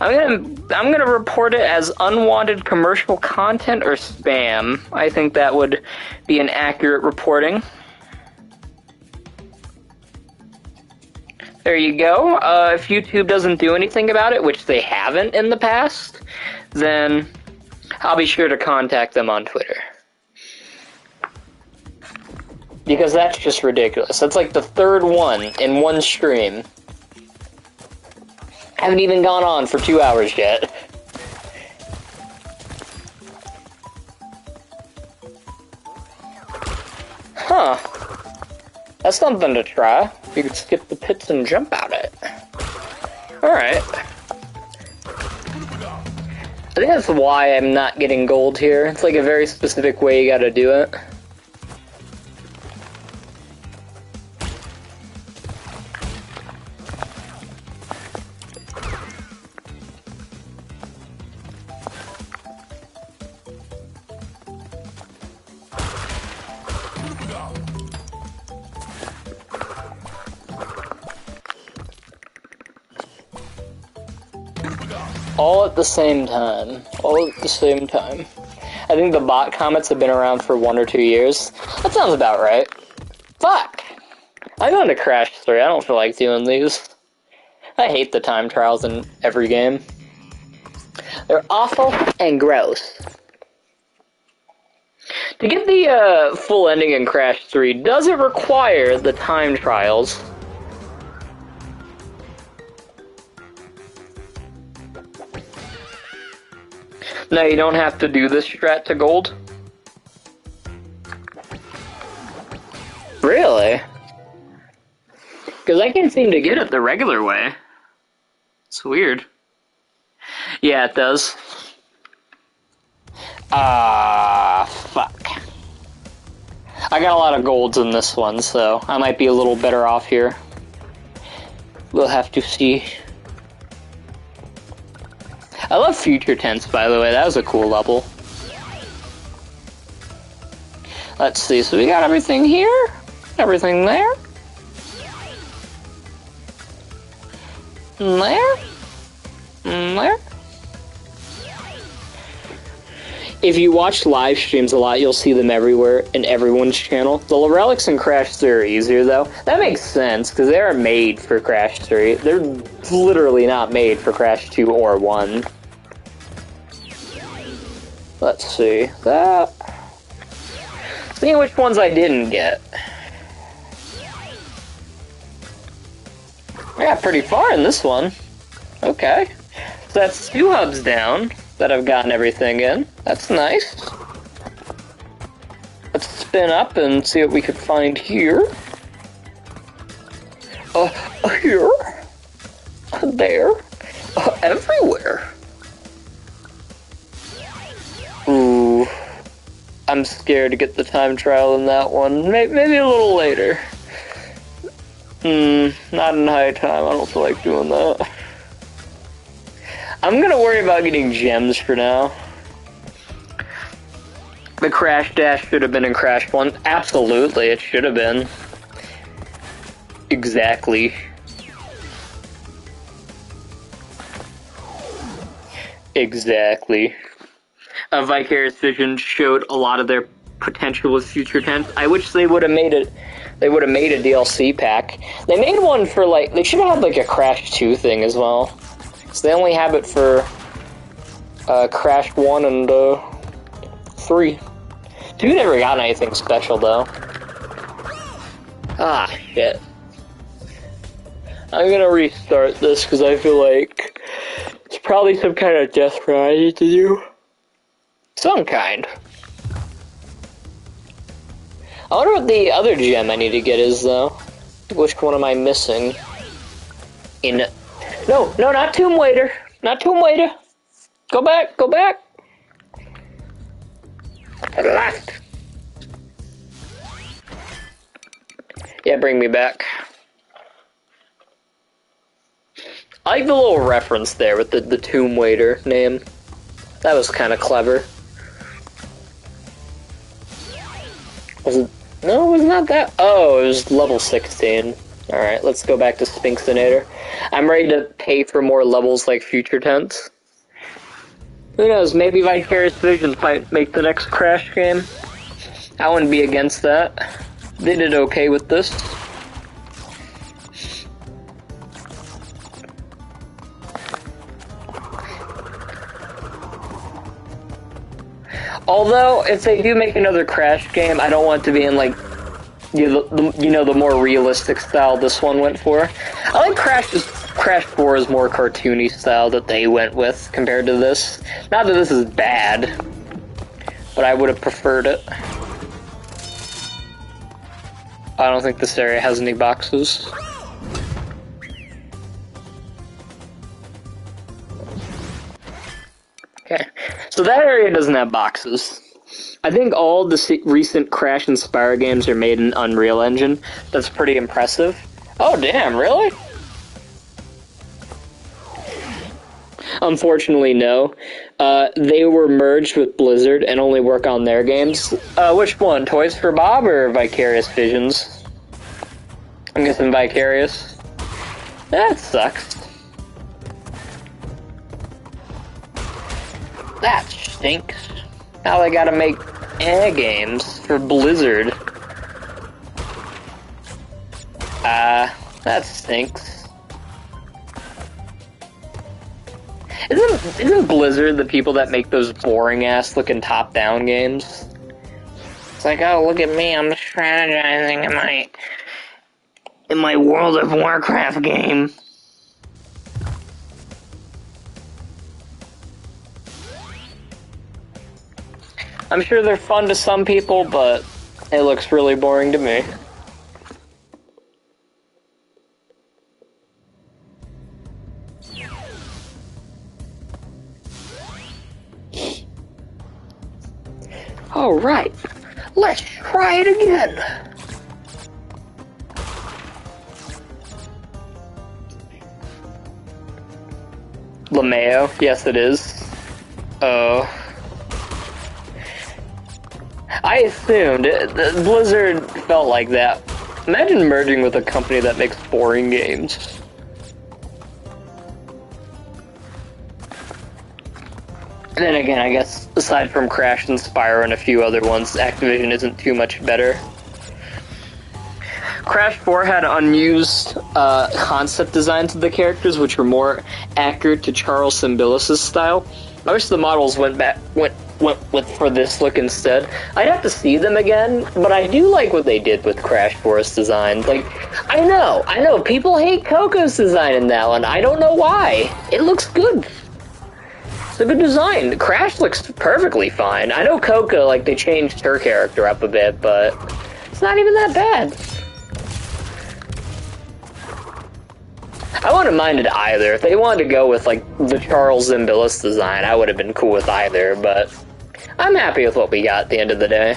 I'm gonna report it as unwanted commercial content or spam. I think that would be an accurate reporting. There you go. If YouTube doesn't do anything about it, which they haven't in the past, then I'll be sure to contact them on Twitter. Because that's just ridiculous. That's like the third one in one stream. Haven't even gone on for 2 hours yet. Huh. That's something to try. You could skip the pits and jump out it. Alright. I think that's why I'm not getting gold here. It's like a very specific way you gotta do it. All at the same time. All at the same time. I think the bot comments have been around for 1 or 2 years. That sounds about right. Fuck! I'm going to Crash 3. I don't feel like doing these. I hate the time trials in every game. They're awful and gross. To get the full ending in Crash 3, does it require the time trials? No, you don't have to do this strat to gold? Really? Because I can't seem to get it the regular way. It's weird. Yeah, it does. Fuck. I got a lot of golds in this one, so I might be a little better off here. We'll have to see. I love Future Tense, by the way. That was a cool level. Let's see. So we got everything here. Everything there. And there. And there. If you watch live streams a lot, you'll see them everywhere in everyone's channel. The relics in Crash 3 are easier, though. That makes sense, because they are made for Crash 3. They're literally not made for Crash 2 or 1. Let's see. That. Seeing which ones I didn't get. I got pretty far in this one. Okay. So that's 2 hubs down that I've gotten everything in. That's nice. Let's spin up and see what we could find here. Here. There. Everywhere. Ooh. I'm scared to get the time trial in that one. Maybe a little later. Not in high time. I don't feel like doing that. I'm gonna worry about getting gems for now. The Crash Dash should have been in Crash 1. Absolutely, it should have been. Exactly. Exactly. Vicarious Vision showed a lot of their potential with Future Tense. I wish they would have made it. They would have made a DLC pack. They made one for, like, they should have had, like, a Crash 2 thing as well. So they only have it for Crash 1 and 3. 2 never got anything special, though. Ah, shit. I'm gonna restart this because I feel like it's probably some kind of death run I need to do. Some kind. I wonder what the other gem I need to get is, though. Which one am I missing? No, not Tomb Raider. Not Tomb Raider. Go back, go back. To the left. Yeah, bring me back. I like the little reference there with the Tomb Raider name. That was kind of clever. No, it was not that. Oh, it was level 16. Alright, let's go back to Sphinxinator. I'm ready to pay for more levels like Future Tense. Who knows, maybe Vicarious Visions might make the next Crash game. I wouldn't be against that. They did okay with this. Although, if they do make another Crash game, I don't want it to be in, like, the more realistic style this one went for. I like Crash 4's more cartoony style that they went with compared to this. Not that this is bad, but I would have preferred it. I don't think this area has any boxes. Okay, so that area doesn't have boxes. I think all the recent Crash and Spyro games are made in Unreal Engine. That's pretty impressive. Oh, damn, really? Unfortunately, no. They were merged with Blizzard and only work on their games. Which one? Toys for Bob or Vicarious Visions? I'm guessing Vicarious. That sucks. That stinks. Now they gotta make games for Blizzard. That stinks. Isn't Blizzard the people that make those boring-ass looking top-down games? It's like, oh, look at me, I'm strategizing in my World of Warcraft game. I'm sure they're fun to some people, but it looks really boring to me. Alright, let's try it again. LeMayo, yes it is. Oh. I assumed Blizzard felt like that. Imagine merging with a company that makes boring games. And then again, I guess, aside from Crash and Spyro and a few other ones, Activision isn't too much better. Crash 4 had unused concept designs of the characters, which were more accurate to Charles Cimbelis' style. I wish the models went for this look instead. I'd have to see them again, but I do like what they did with Crash 4's design. Like, I know, people hate Coco's design in that one. I don't know why. It looks good. It's a good design. Crash looks perfectly fine. I know Coco, like, they changed her character up a bit, but it's not even that bad. I wouldn't have minded either. If they wanted to go with, like, the Charles Zimbillis design, I would have been cool with either, but I'm happy with what we got at the end of the day.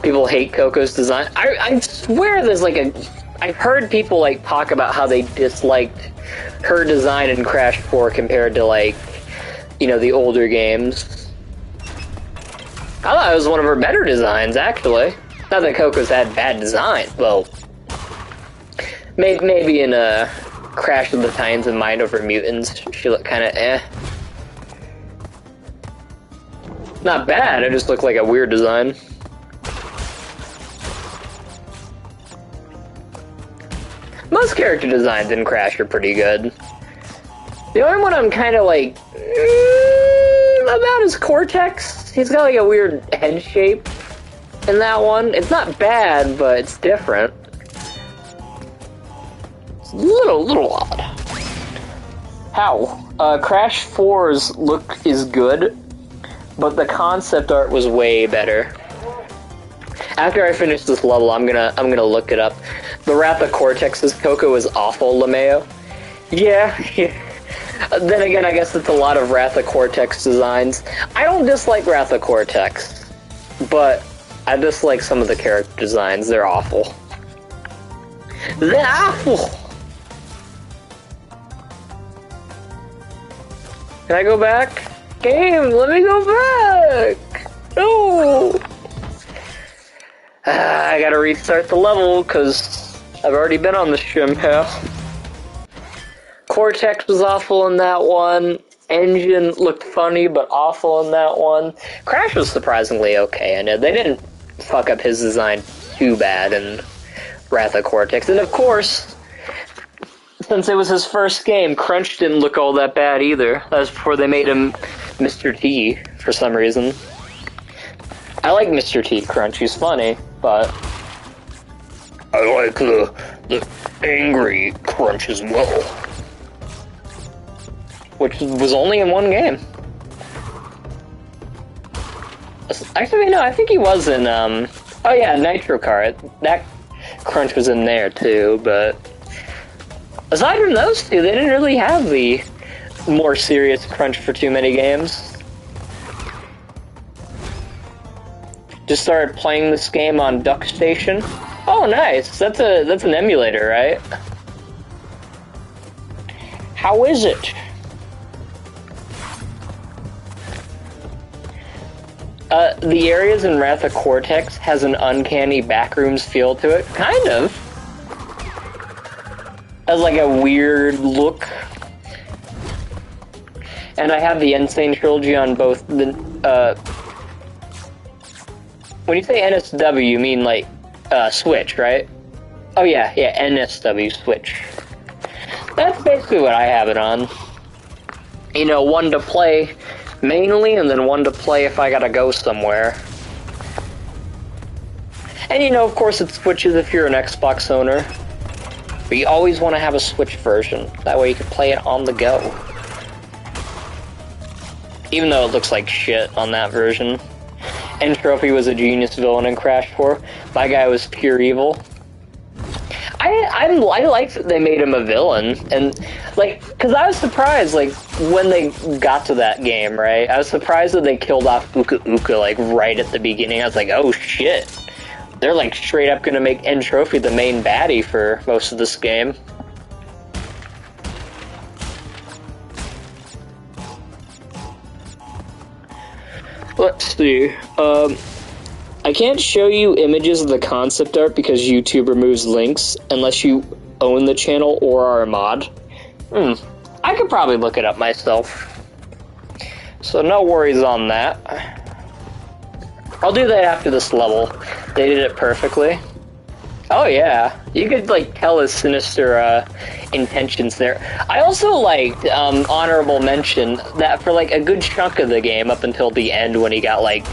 People hate Coco's design. I swear there's, like, I've heard people, like, talk about how they disliked her design in Crash 4 compared to, like, you know, the older games. I thought it was one of her better designs, actually. Not that Coco's had bad design. Well, maybe in Crash of the Titans and Mind Over Mutants, she looked kind of eh. Not bad, it just looked like a weird design. Most character designs in Crash are pretty good. The only one I'm kind of like about is Cortex. He's got like a weird head shape in that one. It's not bad, but it's different. It's a little odd. How? Crash 4's look is good, but the concept art was way better. After I finish this level, I'm gonna look it up. The Wrath of Cortex's Coco is awful, LeMayo. Yeah. Then again, I guess it's a lot of Wrath of Cortex designs. I don't dislike Wrath of Cortex, but I dislike some of the character designs. They're awful. They're awful! Can I go back? Game, let me go back! No! I gotta restart the level, because I've already been on the shim path. Cortex was awful in that one. Engine looked funny, but awful in that one. Crash was surprisingly okay in it. They didn't fuck up his design too bad in Wrath of Cortex. And of course, since it was his first game, Crunch didn't look all that bad either. That was before they made him Mr. T, for some reason. I like Mr. T Crunch, he's funny, but I like the angry Crunch as well. Which was only in one game. Actually, no, I think he was in, oh yeah, Nitro Kart. That Crunch was in there too, but aside from those two, they didn't really have the more serious Crunch for too many games. Just started playing this game on Duck Station. Oh, nice. That's an emulator, right? How is it? The areas in Wrath of Cortex has an uncanny backrooms feel to it. Kind of. Has like a weird look. And I have the Sane Trilogy on both the, when you say NSW, you mean like, Switch, right? Oh yeah, NSW, Switch. That's basically what I have it on. You know, one to play mainly, and then one to play if I gotta go somewhere. And you know, of course it switches if you're an Xbox owner. But you always want to have a Switch version. That way you can play it on the go. Even though it looks like shit on that version. Entropy was a genius villain in Crash 4. My guy was pure evil. I liked that they made him a villain, and like, cause I was surprised, like, when they got to that game, right? I was surprised that they killed off Uka Uka, like, right at the beginning. I was like, oh shit. They're like straight up gonna make Entropy the main baddie for most of this game. Let's see. I can't show you images of the concept art because YouTube removes links unless you own the channel or are a mod. I could probably look it up myself. So no worries on that. I'll do that after this level. They did it perfectly. Oh yeah, you could like tell his sinister intentions there. I also liked, honorable mention, that for like a good chunk of the game up until the end when he got like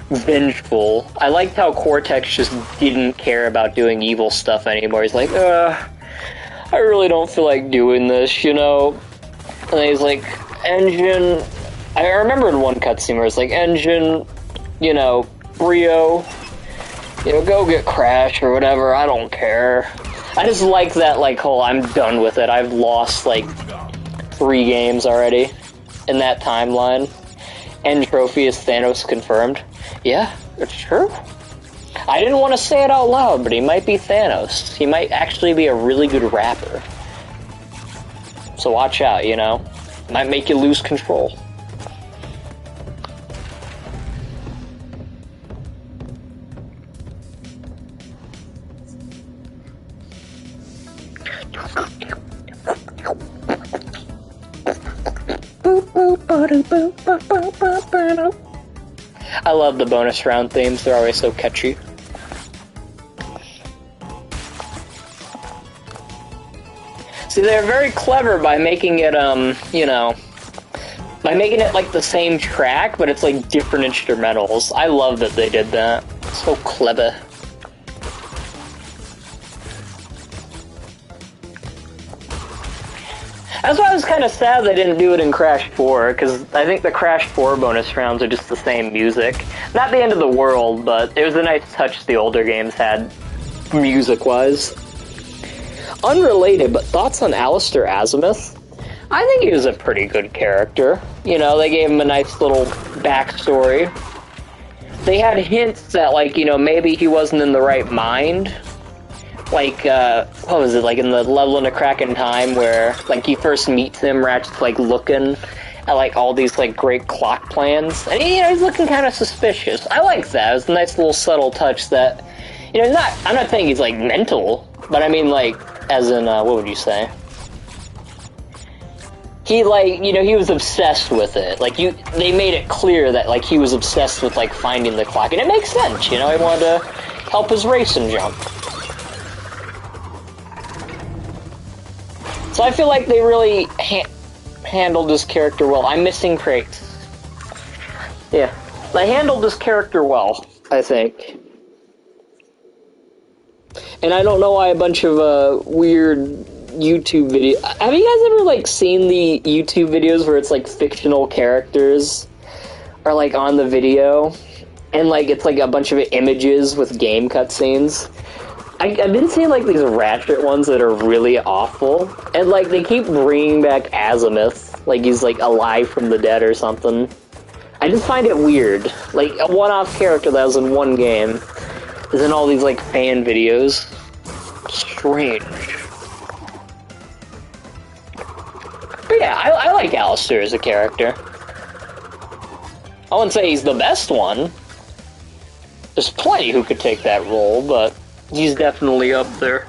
vengeful, I liked how Cortex just didn't care about doing evil stuff anymore. He's like, I really don't feel like doing this, you know? And then he's like, Engine... I remember in one cutscene where it's like, Engine, you know, Brio, you know, go get Crash or whatever, I don't care. I just like that, like, whole, I'm done with it. I've lost, like, 3 games already in that timeline. End trophy is Thanos confirmed. Yeah, it's true. I didn't want to say it out loud, but he might be Thanos. He might actually be a really good rapper. So watch out, you know? Might make you lose control. I love the bonus round themes, they're always so catchy. See, they're very clever by making it, you know, by making it like the same track, but it's like different instrumentals. I love that they did that. So clever. That's why I was kind of sad they didn't do it in Crash 4, because I think the Crash 4 bonus rounds are just the same music. Not the end of the world, but it was a nice touch the older games had, music-wise. Unrelated, but thoughts on Alistair Azimuth? I think he was a pretty good character. You know, they gave him a nice little backstory. They had hints that, like, you know, maybe he wasn't in the right mind. Like, what was it, like in the level in A Crack in Time where, like, he first meets him, Ratchet's, like, looking at, like, all these, like, great clock plans. And, you know, he's looking kind of suspicious. I like that. It was a nice little subtle touch that, you know, I'm not saying he's, like, mental, but I mean, like, as in, what would you say? He, like, you know, he was obsessed with it. Like, they made it clear that, like, he was obsessed with, like, finding the clock. And it makes sense, you know? He wanted to help his racing jump. So I feel like they really handled this character well. I'm missing Kratos. Yeah. They handled this character well, I think. And I don't know why a bunch of weird YouTube videos... Have you guys ever, like, seen the YouTube videos where it's, like, fictional characters are, like, on the video? And, like, it's, like, a bunch of images with game cutscenes? I've been seeing, like, these Ratchet ones that are really awful. And, like, they keep bringing back Azimuth. Like, he's, like, alive from the dead or something. I just find it weird. Like, a one-off character that was in one game is in all these, like, fan videos. Strange. But yeah, I like Alistair as a character. I wouldn't say he's the best one. There's plenty who could take that role, but he's definitely up there.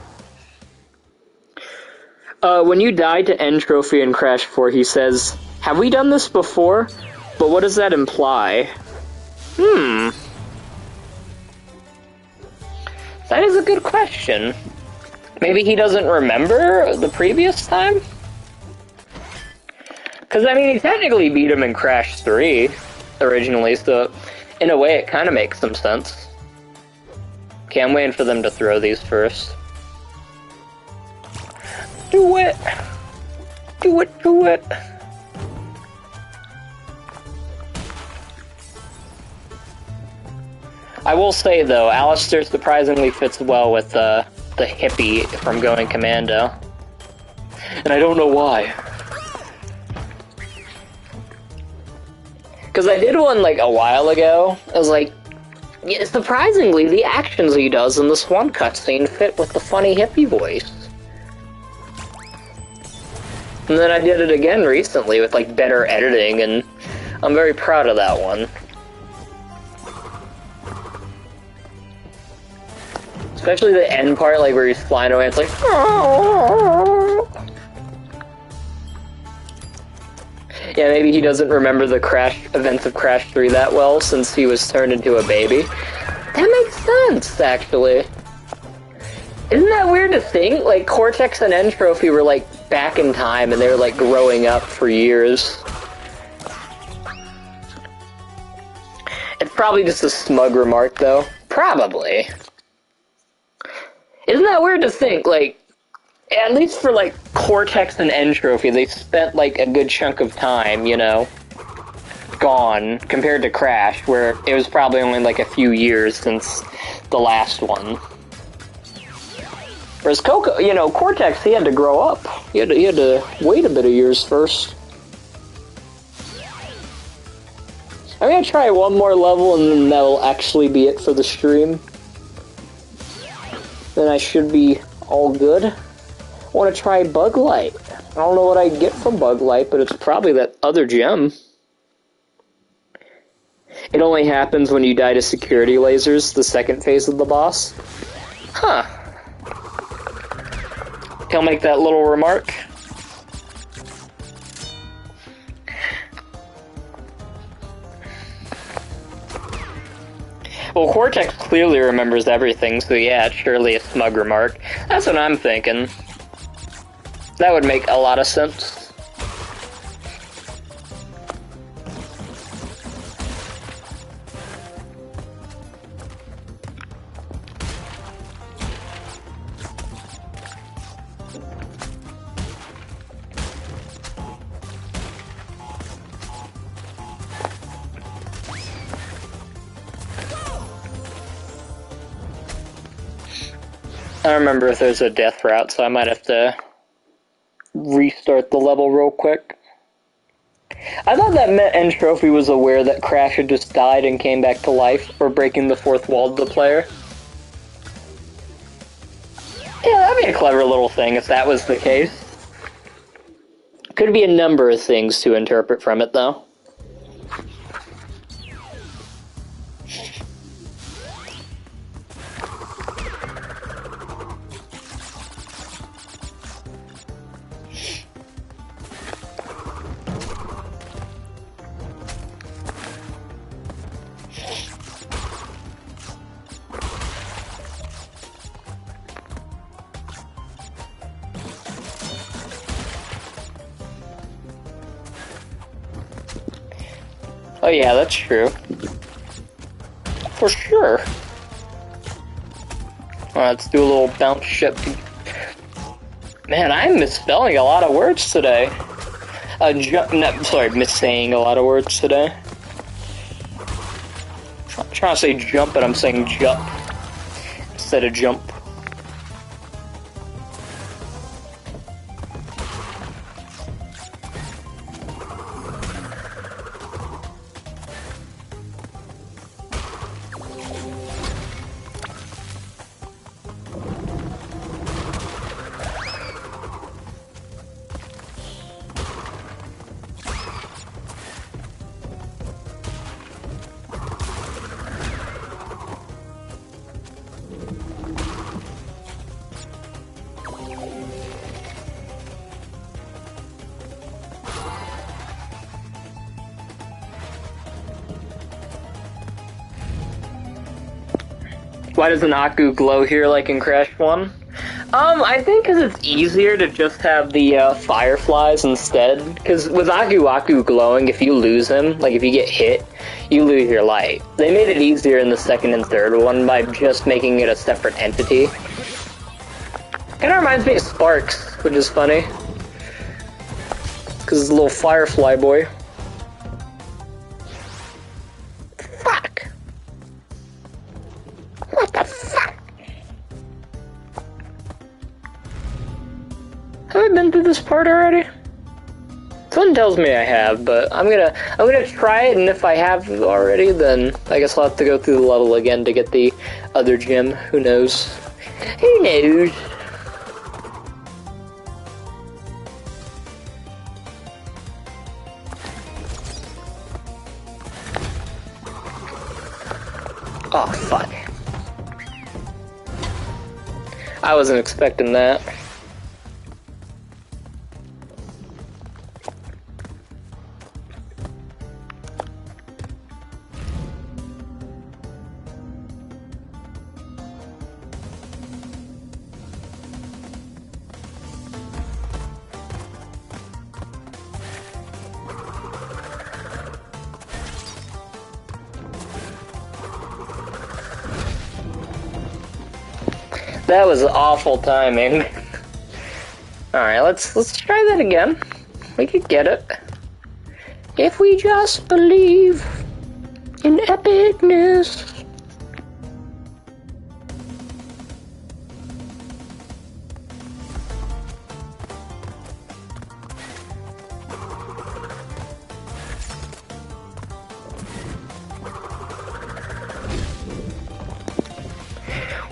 When you die to end trophy in Crash 4, he says, "Have we done this before? But what does that imply?" That is a good question. Maybe he doesn't remember the previous time? Because, I mean, he technically beat him in Crash 3 originally, so in a way it kind of makes some sense. Okay, I'm waiting for them to throw these first. Do it! Do it, do it! I will say, though, Alistair surprisingly fits well with the hippie from Going Commando. And I don't know why. Because I did one, like, a while ago. I was like, yeah, surprisingly, the actions he does in this one cutscene fit with the funny hippie voice. And then I did it again recently with, like, better editing, and I'm very proud of that one. Especially the end part, like where he's flying away, it's like... Yeah, maybe he doesn't remember the events of Crash 3 that well, since he was turned into a baby. That makes sense, actually. Isn't that weird to think? Like, Cortex and N Trophy were, like, back in time, and they were, like, growing up for years. It's probably just a smug remark, though. Probably. Isn't that weird to think? Like, at least for, like, Cortex and N Trophy, they spent, like, a good chunk of time, you know, gone, compared to Crash, where it was probably only, like, a few years since the last one. Whereas Coco, you know, Cortex, he had to grow up. He had to wait a bit of years first. I'm gonna try one more level, and then that'll actually be it for the stream. Then I should be all good. I want to try Bug Light. I don't know what I get from Bug Light, but it's probably that other gem. It only happens when you die to security lasers, the second phase of the boss. Huh. He'll make that little remark. Well, Cortex clearly remembers everything, so yeah, it's surely a smug remark. That's what I'm thinking. That would make a lot of sense. I don't remember if there's a death route, so I might have to restart the level real quick. I thought that meant N Trophy was aware that Crash had just died and came back to life for breaking the fourth wall to the player. Yeah, that'd be a clever little thing if that was the case. Could be a number of things to interpret from it, though. Oh yeah, that's true. For sure. Let's do a little bounce ship. Man, I'm misspelling a lot of words today. Missaying a lot of words today. I'm trying to say jump, but I'm saying jump instead of jump. Why doesn't Aku glow here like in Crash 1? I think because it's easier to just have the fireflies instead. Because with Aku glowing, if you lose him, like if you get hit, you lose your light. They made it easier in the second and third one by just making it a separate entity. Kinda reminds me of Sparks, which is funny. Because it's a little firefly boy. Fuck! What the fuck? Have I been through this part already? Something tells me I have, but I'm gonna try it, and if I have already, then I guess I'll have to go through the level again to get the other gem. Who knows? Who knows? Oh, fuck. I wasn't expecting that. That was awful timing. Alright, let's try that again. We could get it. If we just believe in epicness.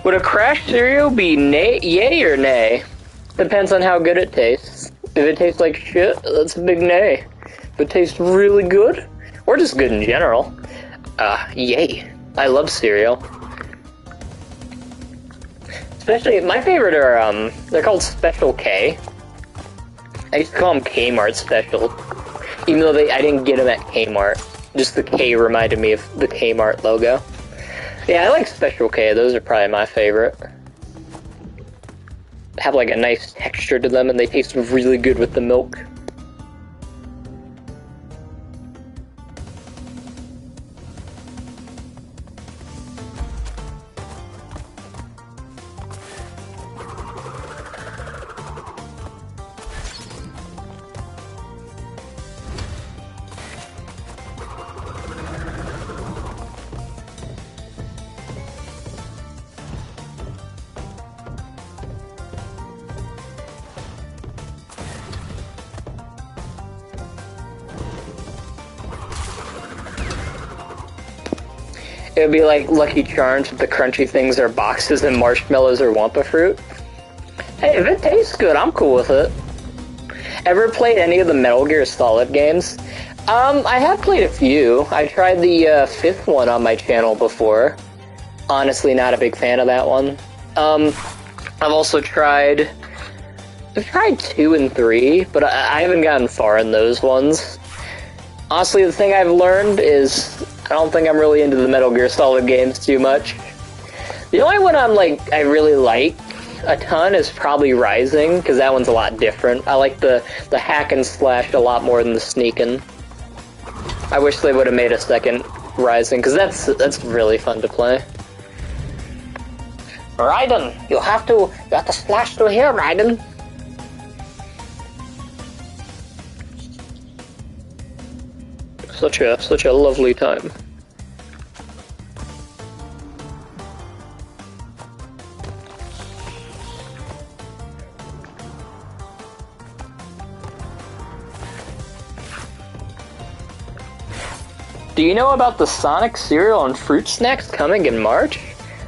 Would a Crash cereal be yay or nay? Depends on how good it tastes. If it tastes like shit, that's a big nay. If it tastes really good, or just good in general, yay. I love cereal. Especially, my favorite are, they're called Special K. I used to call them Kmart Special. Even though I didn't get them at Kmart. Just the K reminded me of the Kmart logo. Yeah, I like Special K. Those are probably my favorite. Have like a nice texture to them, and they taste really good with the milk. It would be like Lucky Charms, but the crunchy things are boxes and marshmallows or Wumpa fruit. Hey, if it tastes good, I'm cool with it. Ever played any of the Metal Gear Solid games? I have played a few. I tried the fifth one on my channel before. Honestly, not a big fan of that one. I've also tried 2 and 3, but I haven't gotten far in those ones. Honestly, the thing I've learned is I don't think I'm really into the Metal Gear Solid games too much. The only one I really like a ton is probably Rising, because that one's a lot different. I like the hack and slash a lot more than the sneaking. I wish they would have made a second Rising, because that's really fun to play. Raiden, you have to slash through here, Raiden. Such a lovely time. Do you know about the Sonic cereal and fruit snacks coming in March?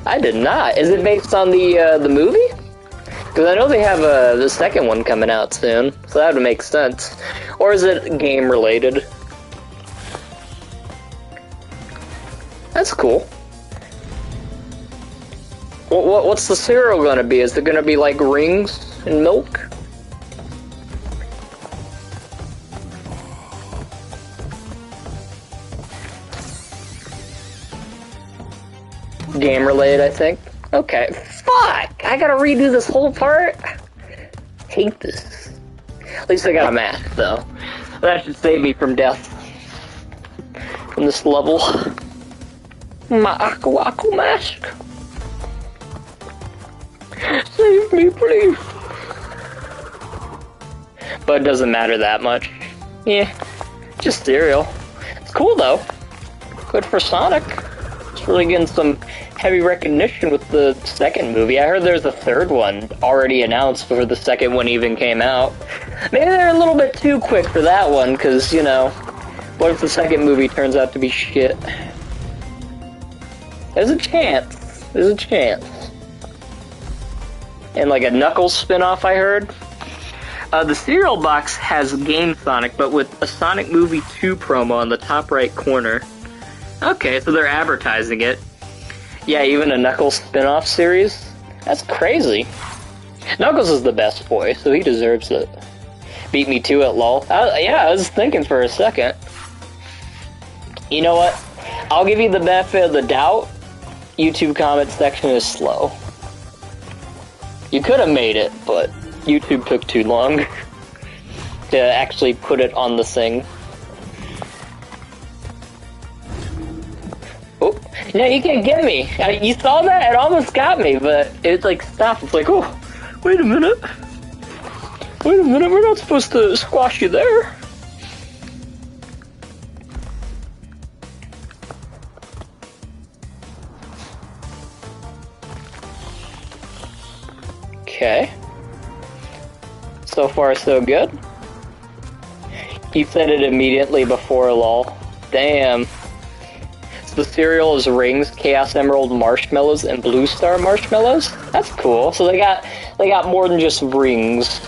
I did not. Is it based on the movie? Because I know they have the second one coming out soon, so that would make sense. Or is it game related? That's cool. What's the cereal gonna be? Is it gonna be like rings and milk? Game related, I think. Okay. Fuck! I gotta redo this whole part? Hate this. At least I got a mask, though. That should save me from death. From this level. My Aku mask. Save me, please. But it doesn't matter that much. Yeah, just cereal. It's cool though. Good for Sonic. It's really getting some heavy recognition with the second movie. I heard there's a third one already announced before the second one even came out. Maybe they're a little bit too quick for that one, because, you know, what if the second movie turns out to be shit? There's a chance. There's a chance. And like a Knuckles spin-off, I heard. The cereal box has Game Sonic, but with a Sonic Movie 2 promo on the top right corner. Okay, so they're advertising it. Yeah, even a Knuckles spin-off series? That's crazy. Knuckles is the best boy, so he deserves it. Beat me to it, lol. Yeah, I was thinking for a second. You know what? I'll give you the benefit of the doubt. YouTube comment section is slow. You could have made it, but YouTube took too long to actually put it on the thing. Oh, no, you can't get me. You saw that? It almost got me, but it like stopped. It's like, oh, wait a minute. Wait a minute, we're not supposed to squash you there. Okay. So far, so good. You said it immediately before, lol. Damn. So the cereal is rings, Chaos Emerald marshmallows, and Blue Star marshmallows? That's cool. So they got more than just rings,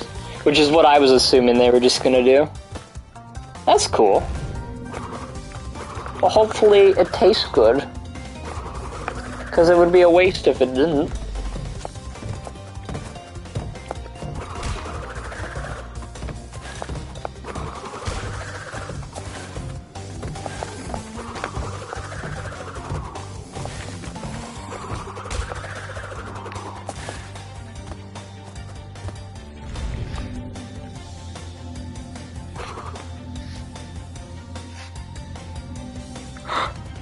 which is what I was assuming they were just gonna do. That's cool. Well, hopefully it tastes good. Because it would be a waste if it didn't.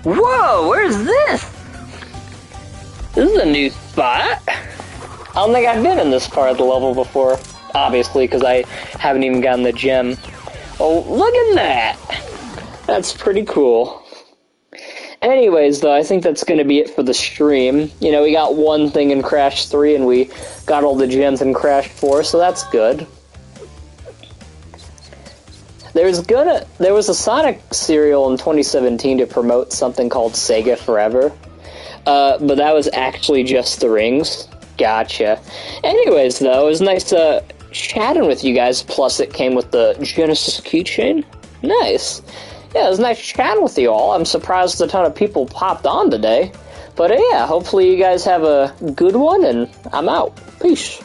Whoa, where's this? This is a new spot. I don't think I've been in this part of the level before. Obviously, because I haven't even gotten the gem. Oh, look at that! That's pretty cool. Anyways, though, I think that's going to be it for the stream. You know, we got one thing in Crash 3, and we got all the gems in Crash 4, so that's good. There was a Sonic cereal in 2017 to promote something called Sega Forever, but that was actually just the rings. Gotcha. Anyways, though, it was nice chatting with you guys, plus it came with the Genesis keychain. Nice. Yeah, it was nice chatting with you all. I'm surprised a ton of people popped on today. But yeah, hopefully you guys have a good one, and I'm out. Peace.